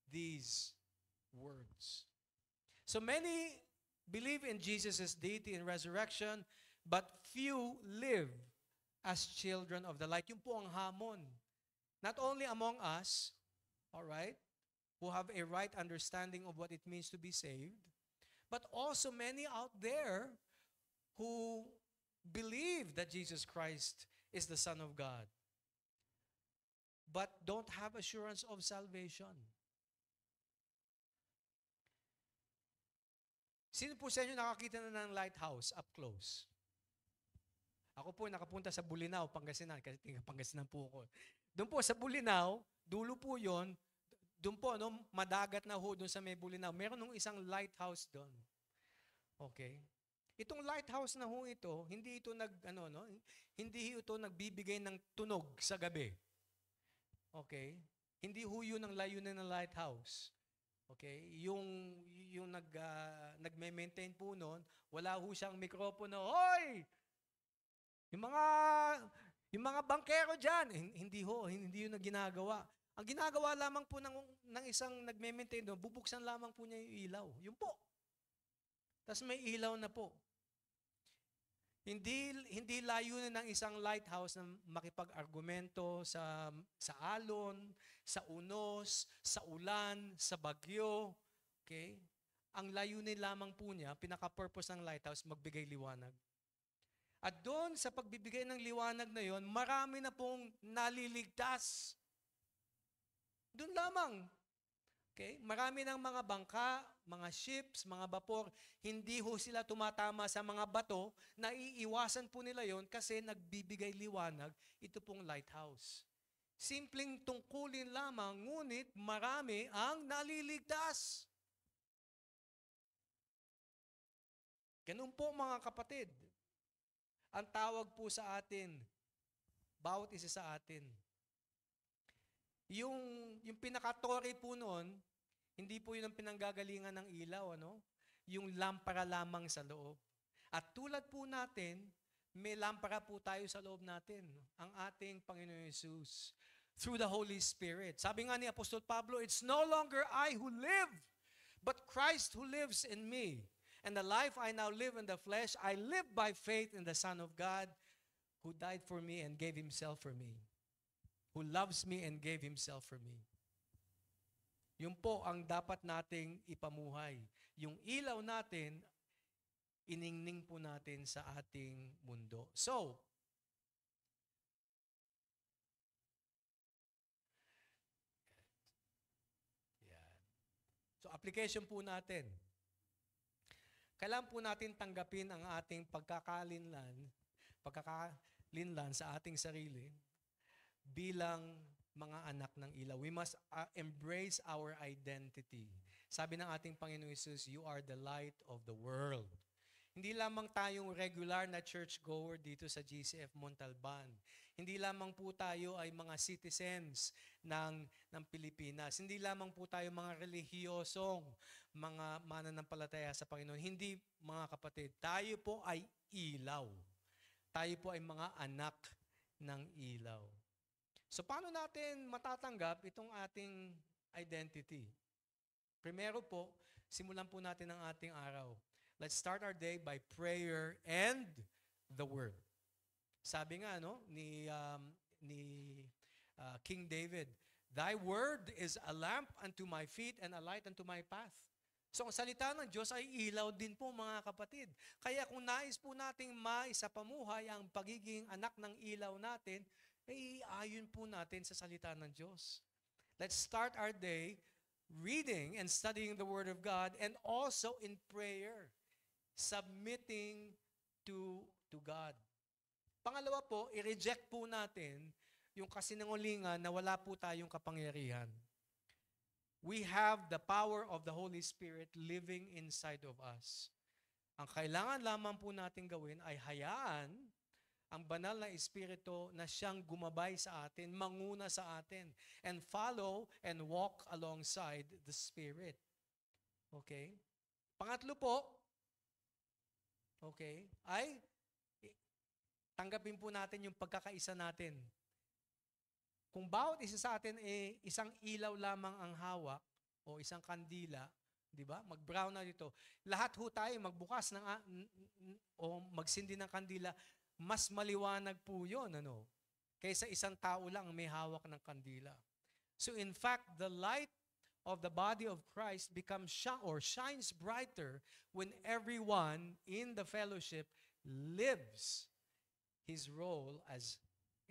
these words. So many believe in Jesus' deity and resurrection, but few live as children of the light. Yun po ang hamon. Not only among us, all right, who have a right understanding of what it means to be saved, but also many out there who believe that Jesus Christ is the Son of God, but don't have assurance of salvation. Sino po sa inyo nakakita na ng lighthouse up close? Ako po nakapunta sa Bulinaw, Pangasinan, kasi Pangasinan po ako. Doon po sa Bulinaw, dulo po yon. Doon po, madagat na ho doon sa may Bulinaw. Meron nung isang lighthouse doon. Okay? Itong lighthouse na ho ito, hindi ito hindi ito nagbibigay ng tunog sa gabi. Okay? Hindi ho yun ang layunin ng lighthouse. Okay? Yung nagme-maintain po noon, wala ho siyang mikropono. Hoy! Yung mga bangkero dyan, hindi yun na ginagawa. Ang ginagawa lamang po ng isang nagme-maintain doon, bubuksan lamang po niya yung ilaw. Yun po. Tapos may ilaw na po. Hindi layunin ng isang lighthouse na makipag-argumento sa alon, sa unos, sa ulan, sa bagyo. Okay? Ang layunin lamang po niya, pinaka-purpose ng lighthouse, magbigay liwanag. At doon sa pagbibigay ng liwanag na yon, marami na pong naliligtas. Doon lamang. Okay? Marami ng mga bangka, mga ships, mga bapor, hindi ho sila tumatama sa mga bato, naiiwasan po nila yon kasi nagbibigay liwanag, ito pong lighthouse. Simpleng tungkulin lamang, ngunit marami ang naliligtas. Ganun po mga kapatid. Ang tawag po sa atin, bawat isa sa atin. Yung pinaka-tore po noon, hindi po yun ang pinanggagalingan ng ilaw, ano? yung lampara lamang sa loob. At tulad po natin, may lampara po tayo sa loob natin, ang ating Panginoon Yesus, through the Holy Spirit. Sabi nga ni Apostol Pablo, it's no longer I who live, but Christ who lives in me. And the life I now live in the flesh, I live by faith in the Son of God, who died for me and gave Himself for me, who loves me and gave Himself for me. Yun po ang dapat nating ipamuhay. Yung ilaw natin, iningning po natin sa ating mundo. So, yan. So, application po natin. Kailangan po natin tanggapin ang ating pagkakalinlan sa ating sarili bilang mga anak ng ilaw. We must embrace our identity. Sabi ng ating Panginoon Jesus, you are the light of the world. Hindi lamang tayong regular na churchgoer dito sa GCF Montalban. Hindi lamang po tayo ay mga citizens ng Pilipinas. Hindi lamang po tayo mga relihiyosong mga mananampalataya sa Panginoon. Hindi, mga kapatid, tayo po ay ilaw. Tayo po ay mga anak ng ilaw. So paano natin matatanggap itong ating identity? Primero po, simulan po natin ang ating araw. Let's start our day by prayer and the Word. Sabi nga ni King David, Thy Word is a lamp unto my feet and a light unto my path. So ang salita ng Diyos ay ilaw din po, mga kapatid. Kaya kung nais po nating maisapamuhay ang pagiging anak ng ilaw natin, ay ayon po natin sa salita ng Diyos. Let's start our day reading and studying the Word of God and also in prayer, submitting to God. Pangalawa po, i-reject po natin yung kasinungalingan na wala po tayong kapangyarihan. We have the power of the Holy Spirit living inside of us. Ang kailangan lamang po natin gawin ay hayaan ang banal na Espiritu na siyang gumabay sa atin, manguna sa atin, and follow and walk alongside the Spirit. Okay? Pangatlo po, okay, ay tanggapin po natin yung pagkakaisa natin. Kung bawat isa sa atin isang ilaw lamang ang hawak o isang kandila, di ba? Mag-brown na dito. Lahat ho tayo magbukas o magsindi ng kandila, mas maliwanag po yun, kaysa isang tao lang may hawak ng kandila. So in fact, the light of the body of Christ shines brighter when everyone in the fellowship lives his role as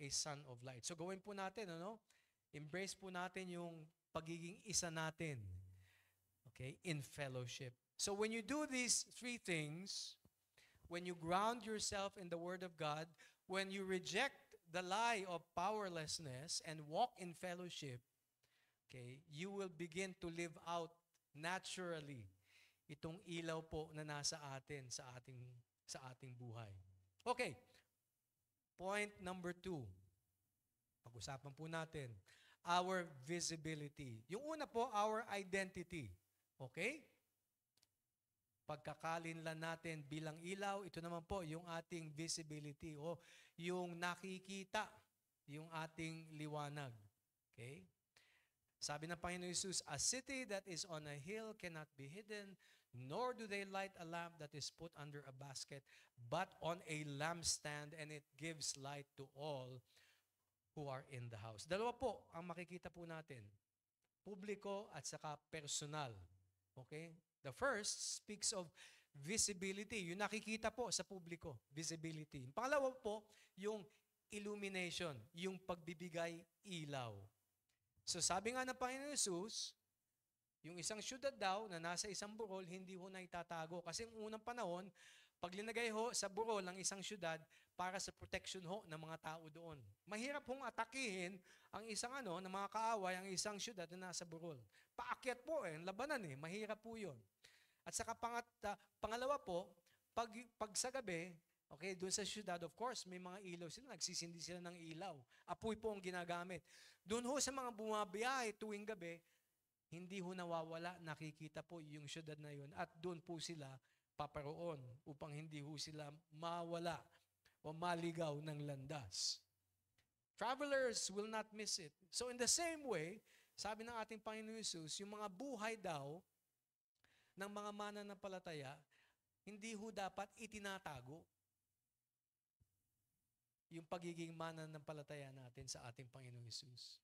a son of light. So gawin po natin, embrace po natin yung pagiging isa natin, okay, in fellowship. So when you do these three things, when you ground yourself in the Word of God, when you reject the lie of powerlessness and walk in fellowship, okay, you will begin to live out naturally itong ilaw po na nasa atin sa ating buhay. Okay. Point number 2. Pag-usapan po natin. Our visibility. Yung una po, our identity. Okay? Pagkakalinlan natin bilang ilaw, ito naman po yung ating visibility o yung nakikita, yung ating liwanag. Okay? Sabi ng Panginoon Jesus, a city that is on a hill cannot be hidden, nor do they light a lamp that is put under a basket, but on a lampstand, and it gives light to all who are in the house. Dalawa po ang makikita po natin. Publiko at saka personal. Okay? The first speaks of visibility. Yung nakikita po sa publiko, visibility. Pangalawa po, yung illumination, yung pagbibigay ilaw. So sabi nga ng Panginoon Jesus, yung isang syudad daw na nasa isang burol, hindi ho na itatago. Kasi yung unang panahon, pag linagay ho sa burol ng isang syudad para sa protection ho ng mga tao doon. Mahirap hong atakihin ang isang ng mga kaaway, ang isang syudad na nasa burol. Paakyat po labanan mahirap po yun. At saka pangalawa po, pag sa gabi, okay, doon sa syudad, of course, may mga ilaw sila, nagsisindi sila ng ilaw. Apoy po ang ginagamit. Doon ho sa mga bumabiyahe tuwing gabi, hindi ho nawawala, nakikita po yung syudad na yun at doon po sila paparoon upang hindi ho sila mawala o maligaw ng landas. Travelers will not miss it. So in the same way, sabi ng ating Panginoon Jesus, yung mga buhay daw ng mga mananampalataya, hindi ho dapat itinatago yung pagiging mananampalataya natin sa ating Panginoon Jesus.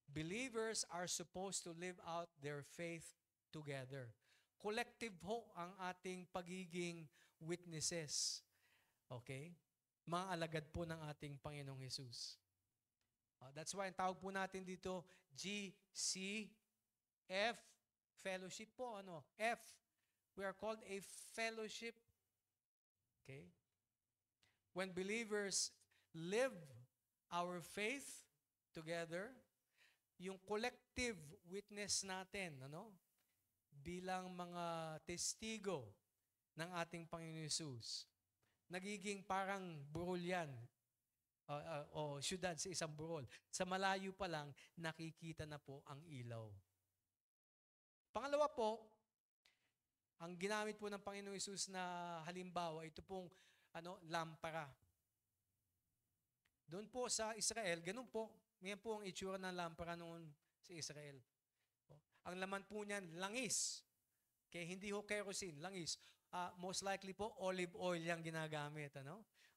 Believers are supposed to live out their faith together. Collective ho ang ating pagiging witnesses. Okay? Mga alagad po ng ating Panginoong Jesus. That's why ang tawag po natin dito, GCF, fellowship po. F, we are called a fellowship. Okay? When believers live our faith together, yung collective witness natin, bilang mga testigo ng ating Panginoon Jesus, nagiging parang burol yan, o syudad sa isang burol. Sa malayo pa lang, nakikita na po ang ilaw. Pangalawa po, ang ginamit po ng Panginoon Jesus na halimbawa, ito pong lampara. Doon po sa Israel, ganun po. Ngayon po ang itsura ng lampara noon sa Israel. Ang laman po niyan, langis. Okay, hindi ho kerosene, langis. Most likely po, olive oil yung ginagamit.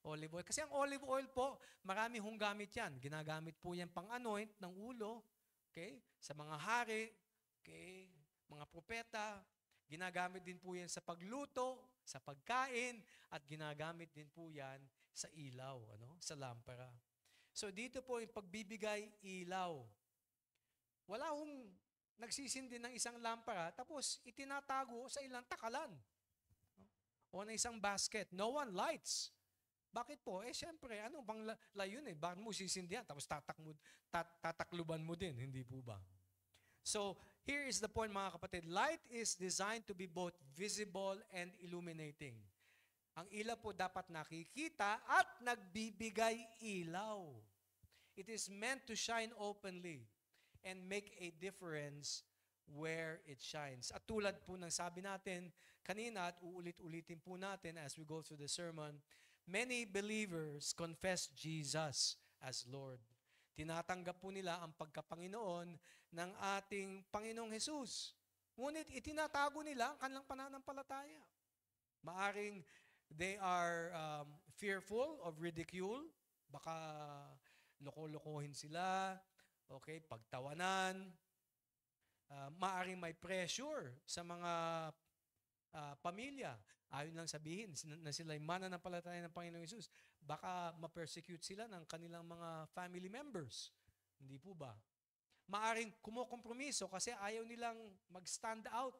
Olive oil. Kasi ang olive oil po, marami hong gamit yan. Ginagamit po yan pang-anoint ng ulo, okay, sa mga hari, okay, mga propeta. Ginagamit din po yan sa pagluto, sa pagkain, at ginagamit din po yan sa ilaw, sa lampara. So dito po yung pagbibigay ilaw. Wala hong nagsisindi ng isang lampara, tapos itinatago sa ilang takalan o na isang basket. No one lights. Bakit po? Siyempre, ano bang layun Bakit mo sisindihan? Tapos tatakluban mo din, hindi po ba? So, here is the point mga kapatid. Light is designed to be both visible and illuminating. Ang ilaw po dapat nakikita at nagbibigay ilaw. It is meant to shine openly and make a difference where it shines. At tulad po ng sabi natin kanina at uulit-ulitin po natin as we go through the sermon, many believers confess Jesus as Lord. Tinatanggap po nila ang pagkapanginoon ng ating Panginoong Jesus. Ngunit itinatago nila ang kanilang pananampalataya. Maaring they are fearful of ridicule. Baka loko-lokohin sila. Okay, pagtawanan. Maaring may pressure sa mga pamilya. Ayon lang sabihin na sila ay mananampalataya ng Panginoong Jesus. Baka ma-persecute sila ng kanilang mga family members. Hindi po ba? Maaring kumokompromiso kasi ayaw nilang mag-stand out.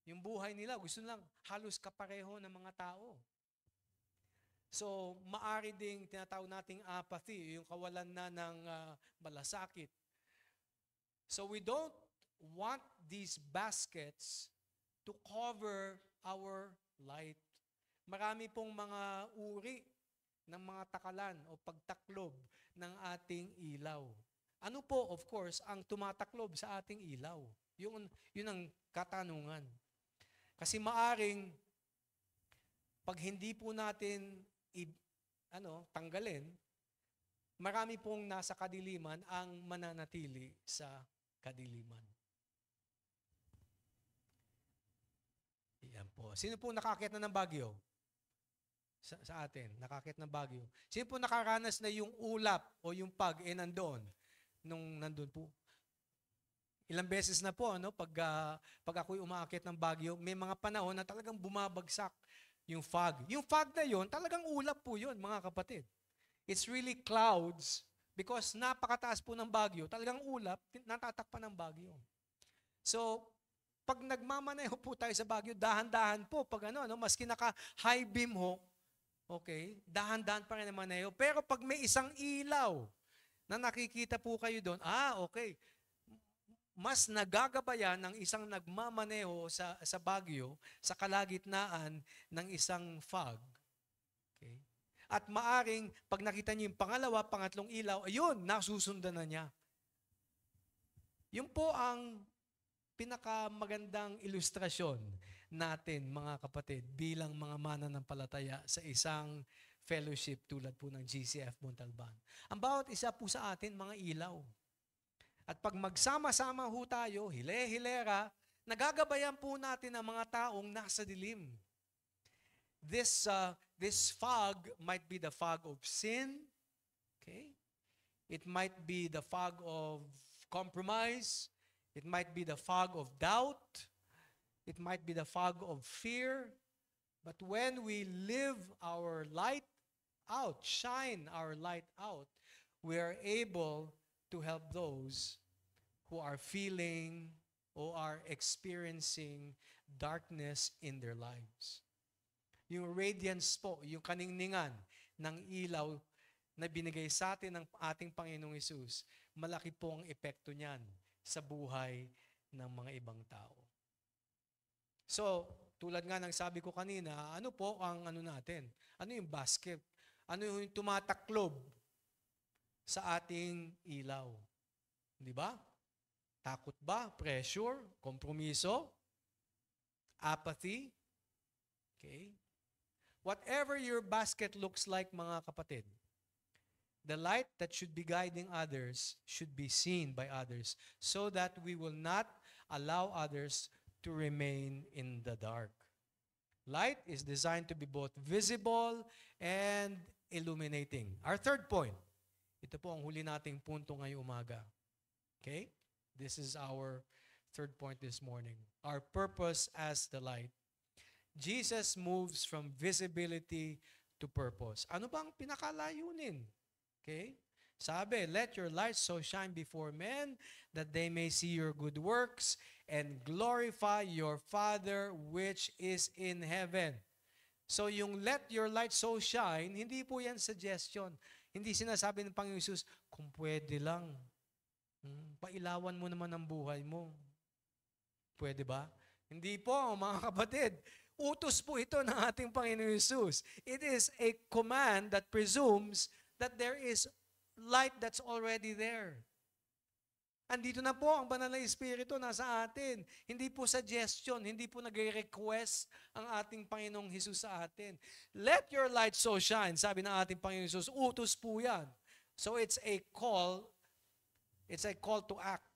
Yung buhay nila, gusto nilang halos kapareho ng mga tao. So, maari ding tinatawag nating apathy, yung kawalan na ng malasakit. So, we don't want these baskets to cover our light. Marami pong mga uri ng mga takalan o pagtaklob ng ating ilaw. Ano po, of course, ang tumataklob sa ating ilaw? Yun ang katanungan. Kasi maaring, pag hindi po natin tanggalin, marami pong nasa kadiliman ang mananatili sa kadiliman. Yan po. Sino po nakakit na ng bagyo? Sa atin, nakakit ng bagyo. Sino po nakaranas na yung ulap o yung pag nandoon? Nung nandun po. Ilang beses na po, pag ako'y umaakit ng bagyo, may mga panahon na talagang bumabagsak yung fog. Yung fog na yun, talagang ulap po yun, mga kapatid. It's really clouds because napakataas po ng bagyo, talagang ulap, natatakpan ng bagyo. So, pag nagmamaneho po tayo sa bagyo, dahan-dahan po. Pag maski naka-high beam ho, okay, dahan-dahan pa rin ang maneho. Pero pag may isang ilaw na nakikita po kayo doon, okay, mas nagagabayan ng isang nagmamaneho sa bagyo sa kalagitnaan ng isang fog. Okay? At maaring, pag nakita niyo yung pangalawa, pangatlong ilaw, ayun, nasusundan na niya. Yun po ang pinakamagandang ilustrasyon natin, mga kapatid, bilang mga mananampalataya sa isang fellowship tulad po ng GCF Montalban. Ang bawat isa po sa atin, mga ilaw. At pag magsama-sama ho tayo, hile-hilera, nagagabayan po natin ang mga taong nasa dilim. This fog might be the fog of sin. Okay? It might be the fog of compromise. It might be the fog of doubt. It might be the fog of fear. But when we live our light out, shine our light out, we are able to help those who are feeling or are experiencing darkness in their lives. Yung radiance po, yung kaningningan ng ilaw na binigay sa atin ng ating Panginoong Hesus, malaki po ang epekto niyan sa buhay ng mga ibang tao. So, tulad nga ng sabi ko kanina, ano po ang ano natin? Ano yung basket? Ano yung tumataklob sa ating ilaw? Di ba? Takot ba? Pressure? Kompromiso? Apathy? Okay? Whatever your basket looks like, mga kapatid, the light that should be guiding others should be seen by others so that we will not allow others to remain in the dark. Light is designed to be both visible and illuminating. Our third point, ito po ang huli nating punto ngayong umaga. Okay? This is our third point this morning. Our purpose as the light. Jesus moves from visibility to purpose. Ano bang pinakalayunin? Okay? Sabi, let your light so shine before men that they may see your good works and glorify your Father which is in heaven. So yung let your light so shine, hindi po yan suggestion. Hindi sinasabi ng Panginoon Hesus, kung pwede lang, pailawan mo naman ang buhay mo. Pwede ba? Hindi po, mga kapatid. Utos po ito ng ating Panginoon Hesus. It is a command that presumes that there is light that's already there. Andito na po ang banal na Espiritu nasa atin. Hindi po suggestion, hindi po nag-request ang ating Panginoong Hesus sa atin. Let your light so shine, sabi ng ating Panginoong Hesus, utos po yan. So it's a call to act.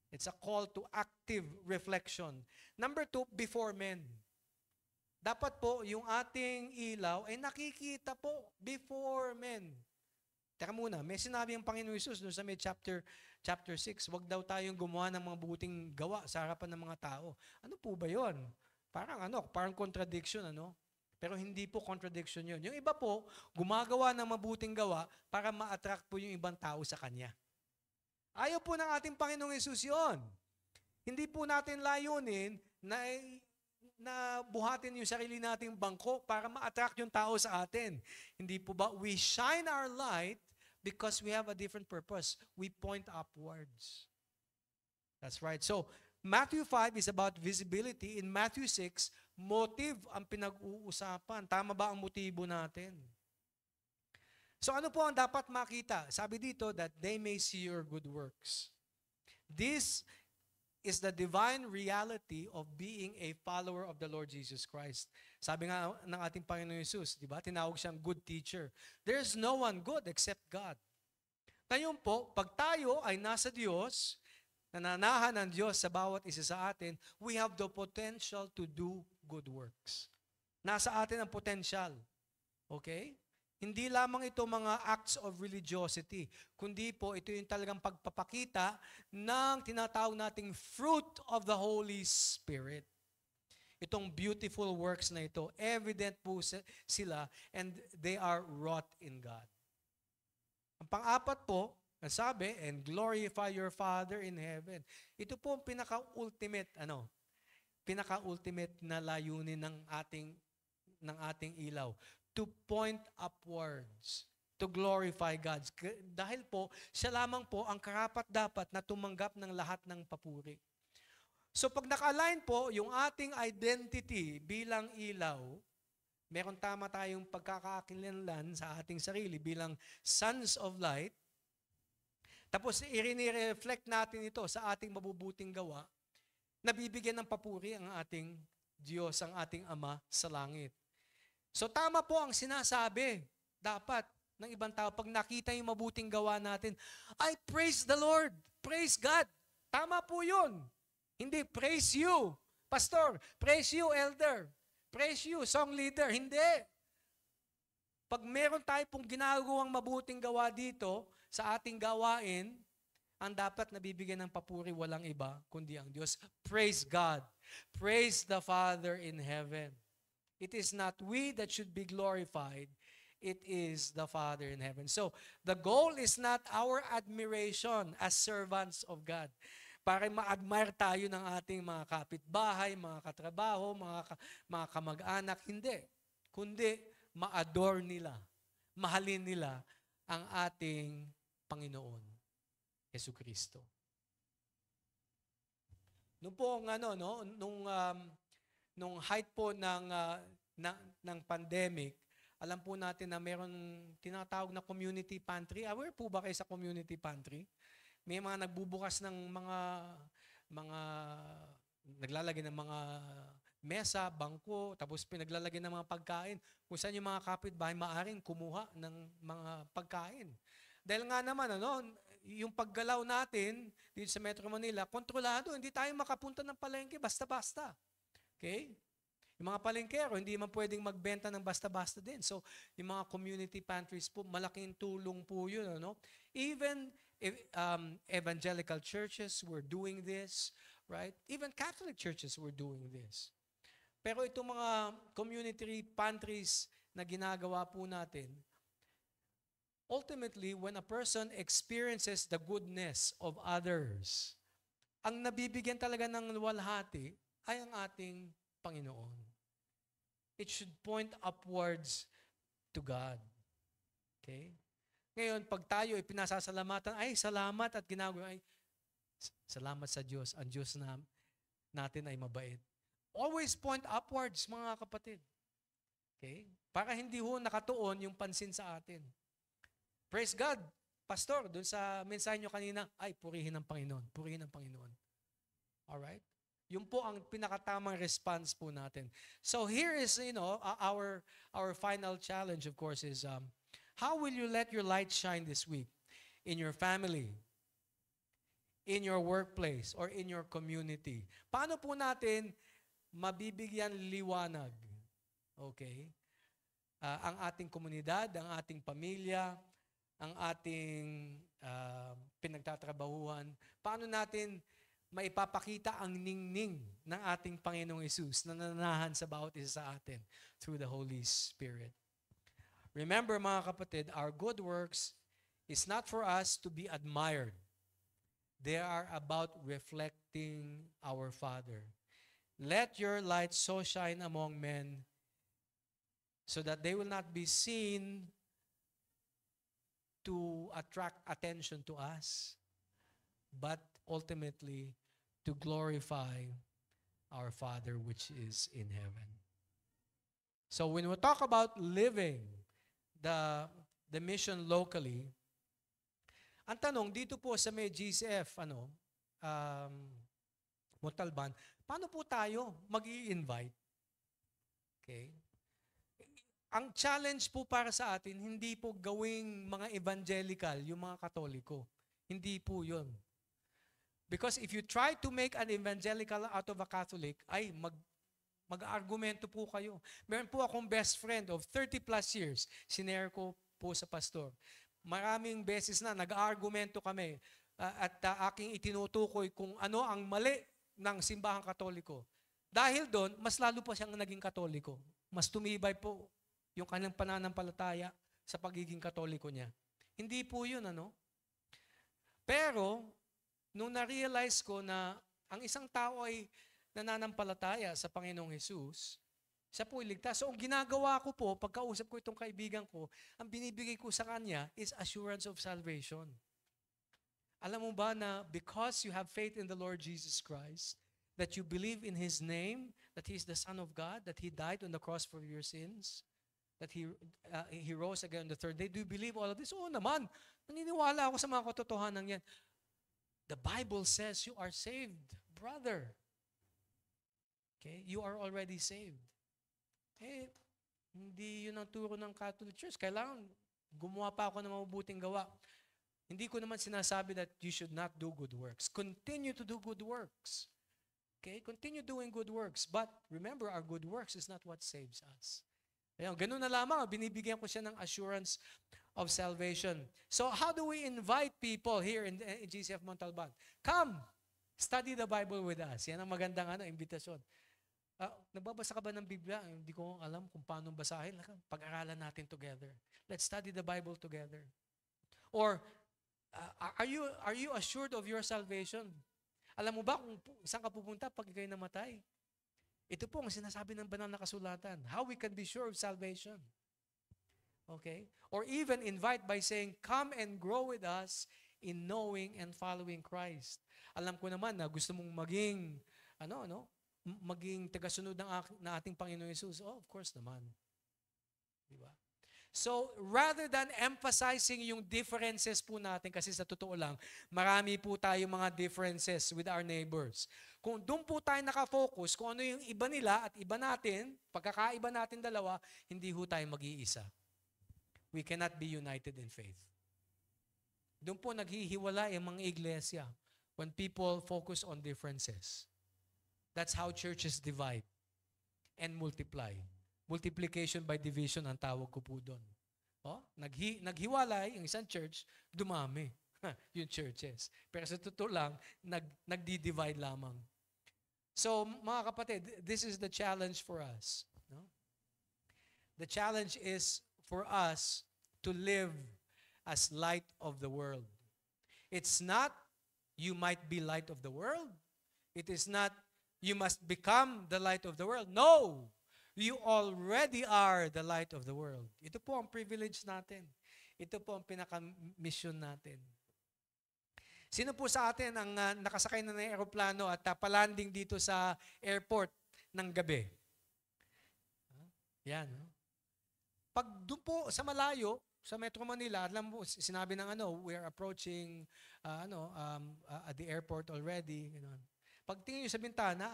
It's a call to active reflection. Number 2, before men. Dapat po yung ating ilaw ay nakikita po before men. Teka muna, may sinabi ang Panginoon Hesus doon sa may chapter 6, wag daw tayong gumawa ng mga buting gawa sa harapan ng mga tao. Ano po ba yon? Parang contradiction, ano? Pero hindi po contradiction yon. Yung iba po, gumagawa ng mabuting gawa para ma-attract po yung ibang tao sa Kanya. Ayaw po ng ating Panginoong Hesus yon. Hindi po natin layunin na buhatin yung sarili nating bangko para ma-attract yung tao sa atin. Hindi po ba? We shine our light because we have a different purpose. We point upwards. That's right. So, Matthew 5 is about visibility. In Matthew 6, motive ang pinag-uusapan. Tama ba ang motibo natin? So, ano po ang dapat makita? Sabi dito that they may see your good works. This is the divine reality of being a follower of the Lord Jesus Christ. Sabi nga ng ating Panginoon Hesus, di ba? Tinawag siyang good teacher. There's no one good except God. Ngayon po, pag tayo ay nasa Diyos, nananahan ng Diyos sa bawat isa sa atin, we have the potential to do good works. Nasa atin ang potential. Okay? Hindi lamang ito mga acts of religiosity, kundi po ito yung talagang pagpapakita ng tinatawag nating fruit of the Holy Spirit. Itong beautiful works na ito, evident po sila and they are wrought in God. Ang pang-apat po, sabi, and glorify your Father in heaven. Ito po ang pinaka-ultimate na layunin ng ating ilaw. To point upwards, to glorify God. Dahil po, siya lamang po ang karapat-dapat na tumanggap ng lahat ng papuri. So pag naka-align po yung ating identity bilang ilaw, meron tama tayong pagkakakilanlan sa ating sarili bilang sons of light, tapos i-reflect natin ito sa ating mabubuting gawa, nabibigyan ng papuri ang ating Diyos, ang ating Ama sa langit. So tama po ang sinasabi, dapat, ng ibang tao, pag nakita yung mabuting gawa natin, ay, praise the Lord, praise God. Tama po yun. Hindi, praise you, pastor, praise you, elder, praise you, song leader. Hindi. Pag meron tayo pong ginagawang mabuting gawa dito sa ating gawain, ang dapat nabibigyan ng papuri walang iba kundi ang Diyos. Praise God. Praise the Father in heaven. It is not we that should be glorified. It is the Father in heaven. So, the goal is not our admiration as servants of God. Para ma-admire tayo ng ating mga kapitbahay, mga katrabaho, mga kamag-anak. Hindi. Kundi, ma-adore nila, mahalin nila ang ating Panginoon, Jesucristo. Nung po nung height po ng pandemic, alam po natin na meron tinatawag na community pantry. Aware po ba kayo sa community pantry? May mga nagbubukas ng mga naglalagay ng mga mesa, bangko, tapos pinaglalagay ng mga pagkain. Kung saan yung mga kapitbahay maaaring kumuha ng mga pagkain. Dahil nga naman, yung paggalaw natin dito sa Metro Manila, kontrolado, hindi tayo makapunta ng palengke basta-basta. Okay? Yung mga palengkero, hindi man pwedeng magbenta ng basta-basta din. So, yung mga community pantries po, malaking tulong po yun. Even evangelical churches were doing this, right? Even Catholic churches were doing this. Pero itong mga community pantries na ginagawa po natin, ultimately, when a person experiences the goodness of others, ang nabibigyan talaga ng luwalhati ay ang ating Panginoon. It should point upwards to God. Okay? Ngayon, pag tayo ay pinasasalamatan, ay salamat at ginagawa, ay salamat sa Diyos. Ang Diyos natin ay mabait. Always point upwards, mga kapatid. Okay? Para hindi ho nakatuon yung pansin sa atin. Praise God. Pastor, dun sa mensahe nyo kanina, ay purihin ng Panginoon. Purihin ng Panginoon. Alright? Yun po ang pinakatamang response po natin. So here is, our final challenge, of course, is how will you let your light shine this week? In your family, in your workplace, or in your community? Paano po natin mabibigyan liwanag? Okay? Ang ating komunidad, ang ating pamilya, ang ating pinagtatrabahuhan. Paano natin maipapakita ang ningning ng ating Panginoong Hesus na nananahan sa bawat isa sa atin through the Holy Spirit. Remember, mga kapatid, our good works is not for us to be admired. They are about reflecting our Father. Let your light so shine among men so that they will not be seen to attract attention to us, but ultimately to glorify our Father which is in heaven. So when we talk about living the mission locally, ang tanong dito po sa may GCF, Montalban, paano po tayo mag-i-invite? Okay? Ang challenge po para sa atin, hindi po gawing mga evangelical, yung mga Katoliko. Hindi po yun. Because if you try to make an evangelical out of a Catholic, ay mag-argumento po kayo. Meron po akong best friend of 30 plus years, sinare ko po sa pastor. Maraming beses na nag-argumento kami at aking itinutukoy kung ano ang mali ng simbahang Katoliko. Dahil doon, mas lalo pa siyang naging Katoliko. Mas tumibay po yung kanyang pananampalataya sa pagiging Katoliko niya. Hindi po yun, Pero, nung na-realize ko na ang isang tao ay nananampalataya sa Panginoong Hesus, siya po iligtas. So, ang ginagawa ko po, pagkausap ko itong kaibigan ko, ang binibigay ko sa kanya is assurance of salvation. Alam mo ba na because you have faith in the Lord Jesus Christ, that you believe in His name, that He is the Son of God, that He died on the cross for your sins, that He rose again on the third day. Do you believe all of this? Oo naman. Naniniwala ako sa mga katotohanan yan. The Bible says you are saved, brother. Okay? You are already saved. Hindi yun ang turo ng Catholic Church. Kailangan gumawa pa ako ng mabubuting gawa. Hindi ko naman sinasabi that you should not do good works. Continue to do good works. Okay? Continue doing good works. But remember, our good works is not what saves us. Ayan, ganun na lamang. Binibigyan ko siya ng assurance of salvation. So how do we invite people here in GCF Montalban? Come, study the Bible with us. Yan ang magandang imbitasyon. Nagbabasa ka ba ng Biblia? Hindi ko alam kung paano basahin. Pag-aralan natin together. Let's study the Bible together. Or, are you assured of your salvation? Alam mo ba kung saan ka pupunta pag ikaw'y namatay? Ito po ang sinasabi ng banal na kasulatan. How we can be sure of salvation. Okay? Or even invite by saying, come and grow with us in knowing and following Christ. Alam ko naman na gusto mong maging, maging tagasunod ng ating Panginoon Yesus. Oh, of course naman. Diba? So, rather than emphasizing yung differences po natin, kasi sa totoo lang, marami po tayong mga differences with our neighbors. Kung doon po tayo nakafocus, kung ano yung iba nila at iba natin, pagkakaiba natin dalawa, hindi ho tayo mag-iisa. We cannot be united in faith. Doon po naghihiwala yung mga iglesia when people focus on differences. That's how churches divide and multiply. Multiplication by division ang tawag ko po doon. Naghiwalay yung isang church, dumami yung churches. Pero sa totoo lang, nagdi-divide lamang. So, mga kapatid, this is the challenge for us. No? The challenge is for us to live as light of the world. It's not, you might be light of the world. It is not, you must become the light of the world. No! You already are the light of the world. Ito po ang privilege natin. Ito po ang pinaka-mission natin. Sino po sa atin ang nakasakay na ng aeroplano at palanding dito sa airport ng gabi? Yan. Pag doon po sa malayo, sa Metro Manila, alam mo, sinabi ng we are approaching at the airport already. Ganun. Pagtingin nyo sa bintana,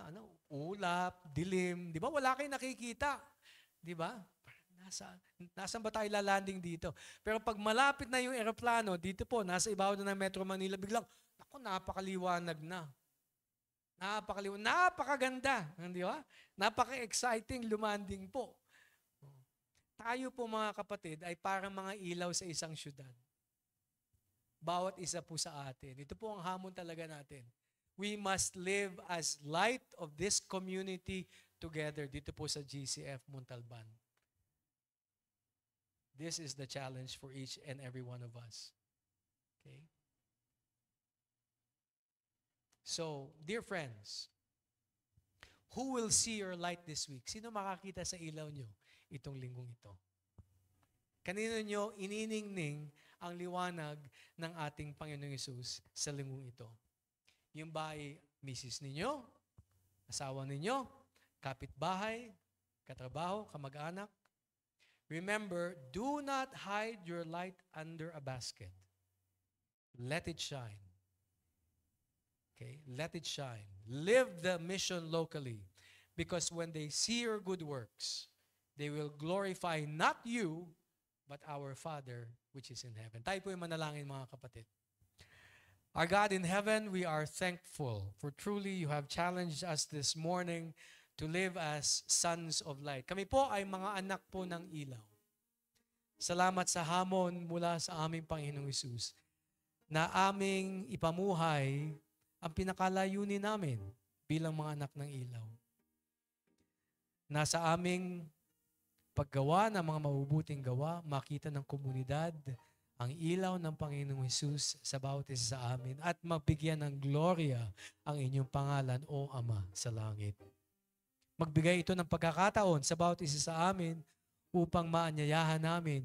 ulap, dilim, di ba? Wala kayong nakikita. Di ba? Nasaan ba tayo lalanding dito? Pero pag malapit na yung aeroplano, dito po, nasa ibabaw na ng Metro Manila, biglang, napakaliwanag na. Napakaganda. Di ba? Napaka-exciting lumanding po. Tayo po mga kapatid ay parang mga ilaw sa isang syudad. Bawat isa po sa atin. Ito po ang hamon talaga natin. We must live as light of this community together dito po sa GCF Montalban. This is the challenge for each and every one of us. Okay? So, dear friends, who will see your light this week? Sino makakita sa ilaw nyo itong linggong ito? Kanino nyo ininingning ang liwanag ng ating Panginoong Yesus sa linggong ito? Yung ba ay misis ninyo, asawa ninyo, kapitbahay, katrabaho, kamag-anak? Remember, do not hide your light under a basket. Let it shine. Okay? Let it shine. Live the mission locally. Because when they see your good works, they will glorify not you, but our Father which is in heaven. Tayo po yung manalangin, mga kapatid. Our God in heaven, we are thankful for truly you have challenged us this morning to live as sons of light. Kami po ay mga anak po ng ilaw. Salamat sa hamon mula sa aming Panginoong Hesus na aming ipamuhay ang pinakalayunin namin bilang mga anak ng ilaw. Nasa aming paggawa ng mga mabubuting gawa, makita ng komunidad ang ilaw ng Panginoong Hesus sa bawat isa sa amin at mabigyan ng gloria ang inyong pangalan, O Ama sa langit. Magbigay ito ng pagkakataon sa bawat isa sa amin upang maanyayahan namin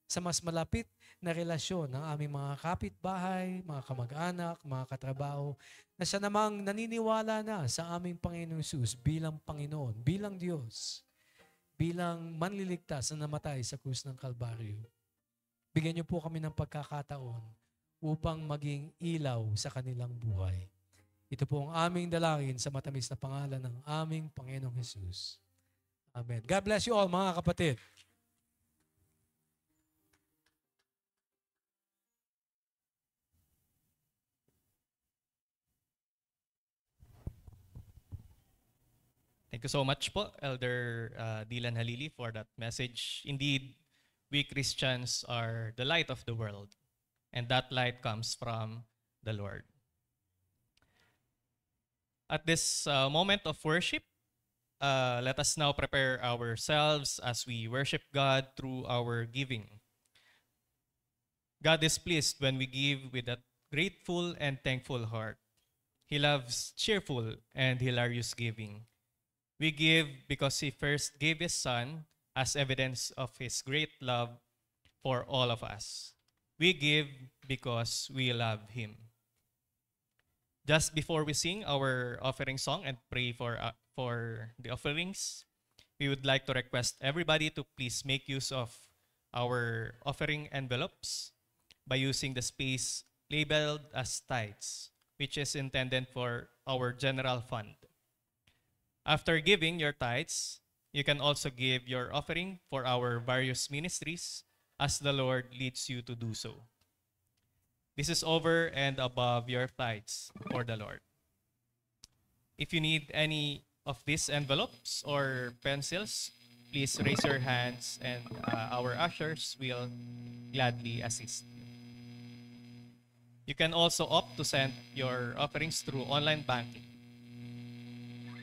sa mas malapit na relasyon ng aming mga kapitbahay, mga kamag-anak, mga katrabaho, na siya namang naniniwala na sa aming Panginoong Hesus bilang Panginoon, bilang Diyos. bilang manliligtas na namatay sa krus ng Kalbaryo. Bigyan niyo po kami ng pagkakataon upang maging ilaw sa kanilang buhay. Ito po ang aming dalangin sa matamis na pangalan ng aming Panginoong Hesus. Amen. God bless you all, mga kapatid. Thank you so much po, Elder Dylan Halili, for that message. Indeed, we Christians are the light of the world, and that light comes from the Lord. At this moment of worship, let us now prepare ourselves as we worship God through our giving. God is pleased when we give with a grateful and thankful heart. He loves cheerful and hilarious giving. We give because He first gave His Son as evidence of His great love for all of us. We give because we love Him. Just before we sing our offering song and pray for the offerings, we would like to request everybody to please make use of our offering envelopes by using the space labeled as tithes, which is intended for our general fund. After giving your tithes, you can also give your offering for our various ministries as the Lord leads you to do so. This is over and above your tithes for the Lord. If you need any of these envelopes or pencils, please raise your hands and our ushers will gladly assist you. You can also opt to send your offerings through online banking.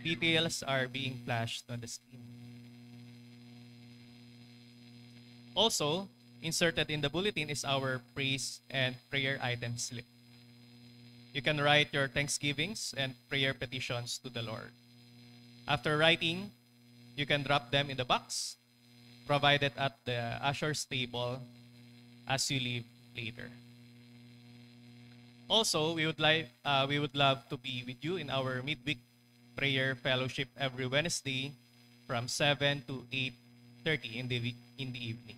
Details are being flashed on the screen. Also, inserted in the bulletin is our praise and prayer item slip. You can write your thanksgivings and prayer petitions to the Lord. After writing, you can drop them in the box provided at the usher's table as you leave later. Also, we would love to be with you in our midweek prayer fellowship every Wednesday from 7 to 8:30 in the evening.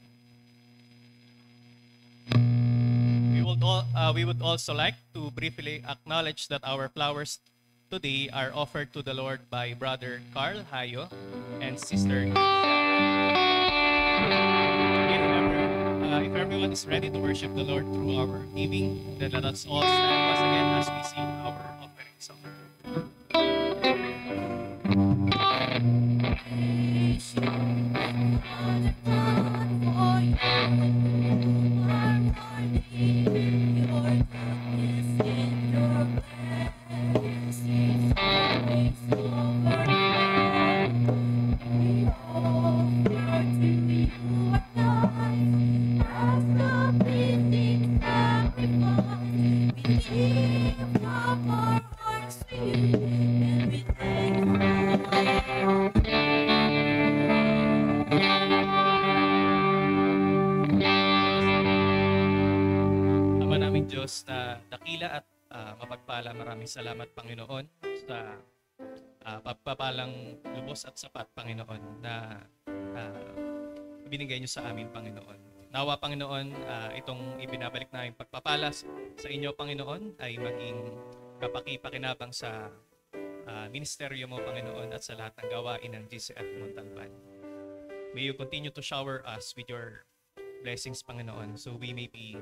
We would also like to briefly acknowledge that our flowers today are offered to the Lord by Brother Carl Hayo and Sister If everyone is ready to worship the Lord through our giving, then let us all stand once again as we sing our offering song. Ama naming Diyos na dakila at mapagpala, maraming salamat Panginoon sa pagpapalang lubos at sapat Panginoon na binigay niyo sa amin Panginoon. Nawa Panginoon, itong ibinabalik namin pagpapala sa inyo Panginoon ay maging kapaki-pakinabang sa ministeryo mo Panginoon at sa lahat ng gawain ng GCF Montalban. May you continue to shower us with your blessings Panginoon so we may be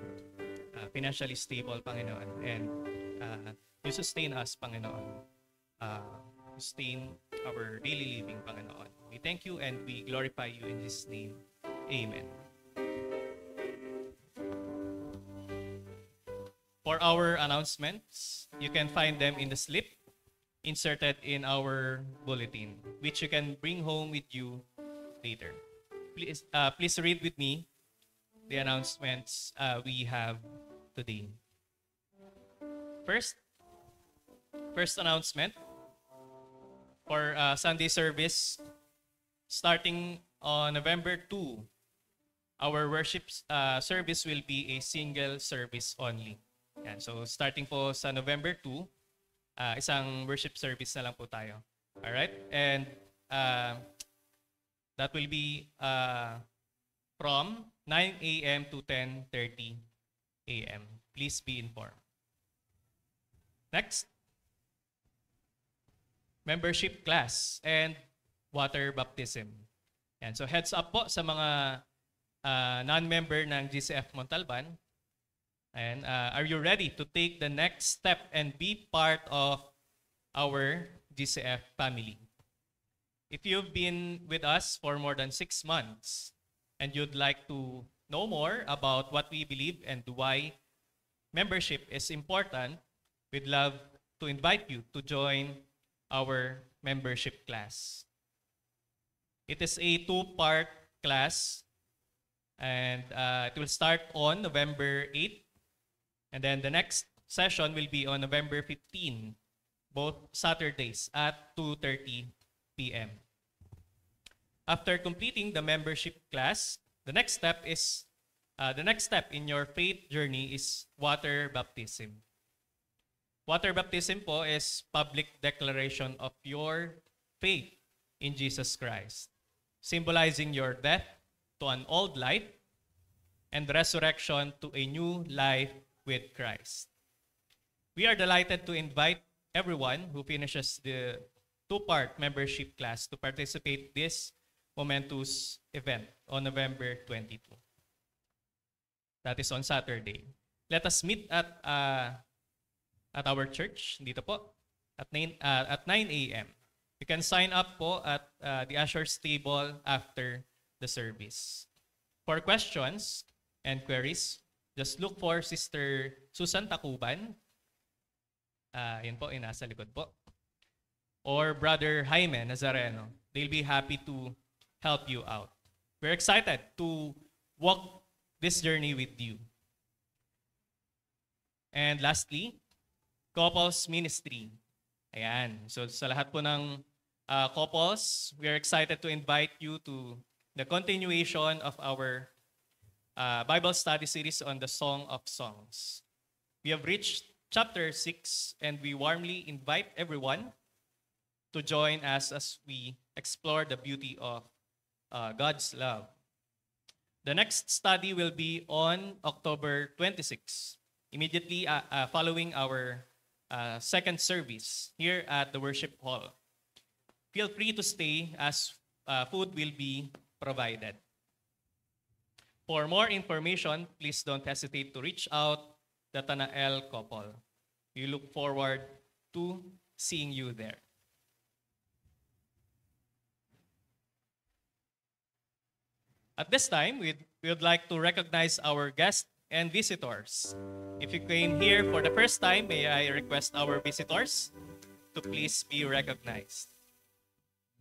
financially stable Panginoon and you sustain us Panginoon. Sustain our daily living Panginoon. We thank you and we glorify you in Jesus' name. Amen. For our announcements, you can find them in the slip inserted in our bulletin, which you can bring home with you later. Please read with me the announcements we have today. First announcement for Sunday service starting on November 2. Our worship service will be a single service only. Yan. So starting po sa November 2, isang worship service na lang po tayo. Alright? And That will be from 9 a.m. to 10:30 a.m. Please be informed. Next, membership class and water baptism. Yan. So heads up po sa mga non-member ng GCF Montalban. And are you ready to take the next step and be part of our GCF family? If you've been with us for more than 6 months and you'd like to know more about what we believe and why membership is important, we'd love to invite you to join our membership class. It is a 2-part class, and it will start on November 8th, and then the next session will be on November 15, both Saturdays at 2:30 p.m. After completing the membership class, the next step in your faith journey is water baptism. Water baptism po is public declaration of your faith in Jesus Christ, symbolizing your death to an old life and resurrection to a new life with Christ. We are delighted to invite everyone who finishes the 2-part membership class to participate this momentous event on November 22. That is on Saturday. Let us meet at our church, dito po, at 9 a.m. You can sign up po at the usher's table after the service. For questions and queries, just look for Sister Susan Tacuban. Yun po, nasa likod po. Or Brother Jaime Nazareno. They'll be happy to help you out. We're excited to walk this journey with you. And lastly, couples ministry. Ayan. So sa lahat po ng couples, we are excited to invite you to the continuation of our Bible study series on the Song of Songs. We have reached chapter 6, and we warmly invite everyone to join us as we explore the beauty of God's love. The next study will be on October 26, immediately following our second service here at the worship hall. Feel free to stay as food will be provided. For more information, please don't hesitate to reach out the Tanael couple. We look forward to seeing you there. At this time, we would like to recognize our guests and visitors. If you came here for the first time, may I request our visitors to please be recognized.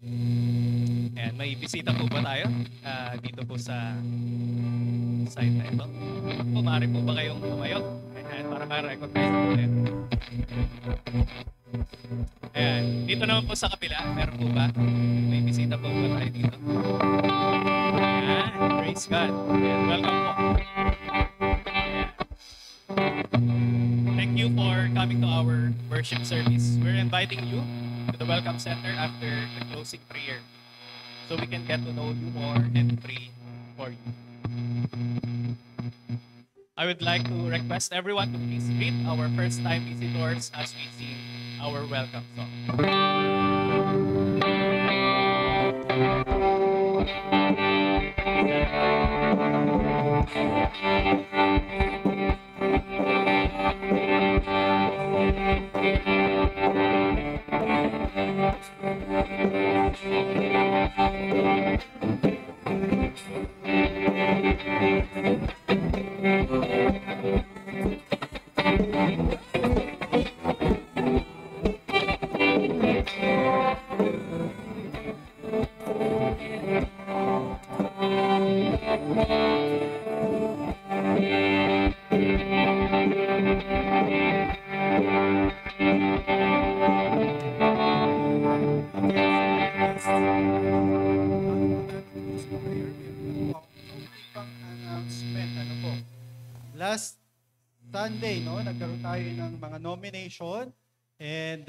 And may bisita po ba tayo dito po sa site na ito? Maaari po ba kayong tumayo? Ayan, para ma-recognize po ulit. Ayan, dito naman po sa kabila, meron po ba? May bisita po ba tayo dito? Ayan, praise God. Ayan, welcome po. Ayan. Thank you for coming to our worship service. We're inviting you to the Welcome Center after the closing prayer, so we can get to know you more and pray for you. I would like to request everyone to please greet our first-time visitors as we sing our welcome song. Last Sunday, no, nagkaroon tayo ng mga nomination, and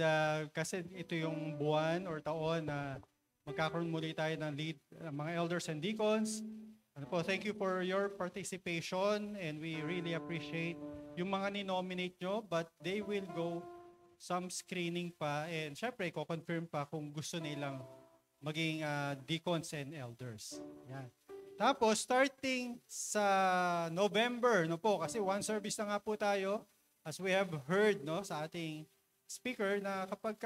kasi ito yung buwan or taon na magkakaroon muli tayo ng lead, mga elders and deacons. Ano po, thank you for your participation and we really appreciate yung mga ni-nominate nyo, but they will go some screening pa and syempre, ko-confirm pa kung gusto nilang maging deacons and elders. Yan. Tapos, starting sa November, no po, kasi one service na nga po tayo, as we have heard no, sa ating speaker, na kapag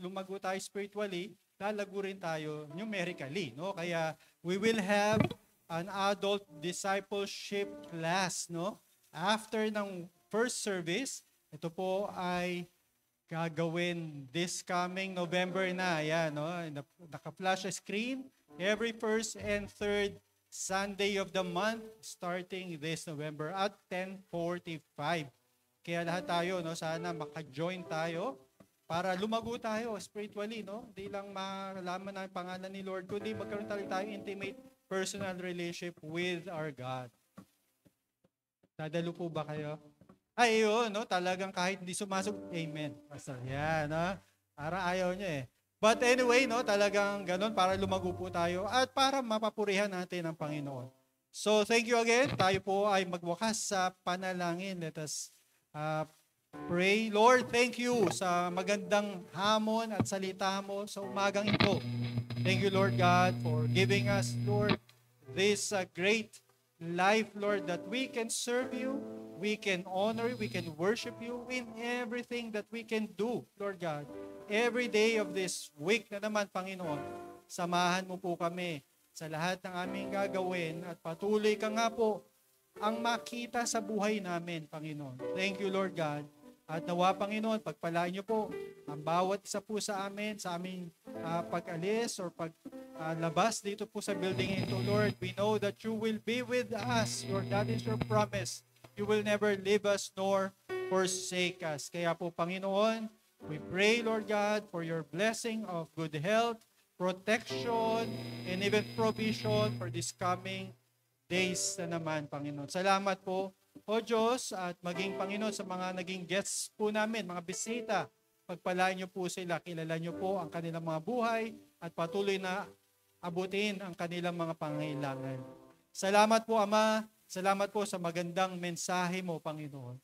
lumago tayo spiritually, lalago rin tayo numerically. No? Kaya, we will have an adult discipleship class. No? After ng first service, ito po ay gagawin this coming November na. Ayan, no? Naka-flash screen every first and third Sunday of the month starting this November at 10:45. Kaya lahat tayo, no, sana maka-join tayo para lumago tayo spiritually, no? Hindi lang malaman ang pangalan ni Lord, kundi magkaroon tayo intimate personal relationship with our God. Dadalo po ba kayo? Ay, yun, no? Talagang kahit hindi sumasok, amen. Pastor, yan, no? Para ayaw niya eh. But anyway, no, talagang ganun para lumago po tayo at para mapapurihan natin ang Panginoon. So, thank you again. Tayo po ay magwakas sa panalangin. Let us pray. Lord, thank you sa magandang hamon at salita mo sa umagang ito. Thank you, Lord God, for giving us, Lord, this great life, Lord, that we can serve you, we can honor you, we can worship you in everything that we can do, Lord God. Every day of this week na naman, Panginoon, samahan mo po kami sa lahat ng aming gagawin at patuloy ka nga po ang makita sa buhay namin, Panginoon. Thank you, Lord God. At nawa, Panginoon, pagpalain niyo po ang bawat isa po sa amin, sa aming pag-alis or paglabas dito po sa building ito, Lord. We know that you will be with us, Lord. That is your promise. You will never leave us nor forsake us. Kaya po, Panginoon, we pray, Lord God, for your blessing of good health, protection, and even provision for this coming days na naman, Panginoon. Salamat po, O Diyos, at maging Panginoon sa mga naging guests po namin, mga bisita. Pagpalain niyo po sila, kilala niyo po ang kanilang mga buhay at patuloy na abutin ang kanilang mga pangailangan. Salamat po, Ama. Salamat po sa magandang mensahe mo, Panginoon.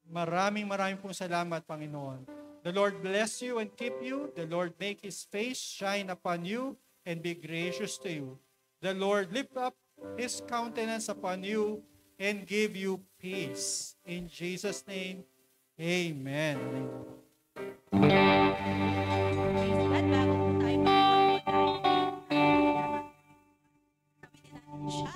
Maraming pong salamat, Panginoon. The Lord bless you and keep you. The Lord make His face shine upon you and be gracious to you. The Lord lift up His countenance upon you and give you peace. In Jesus' name, amen. At bago po tayo magpapatay, kami din natin siya.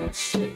Shh.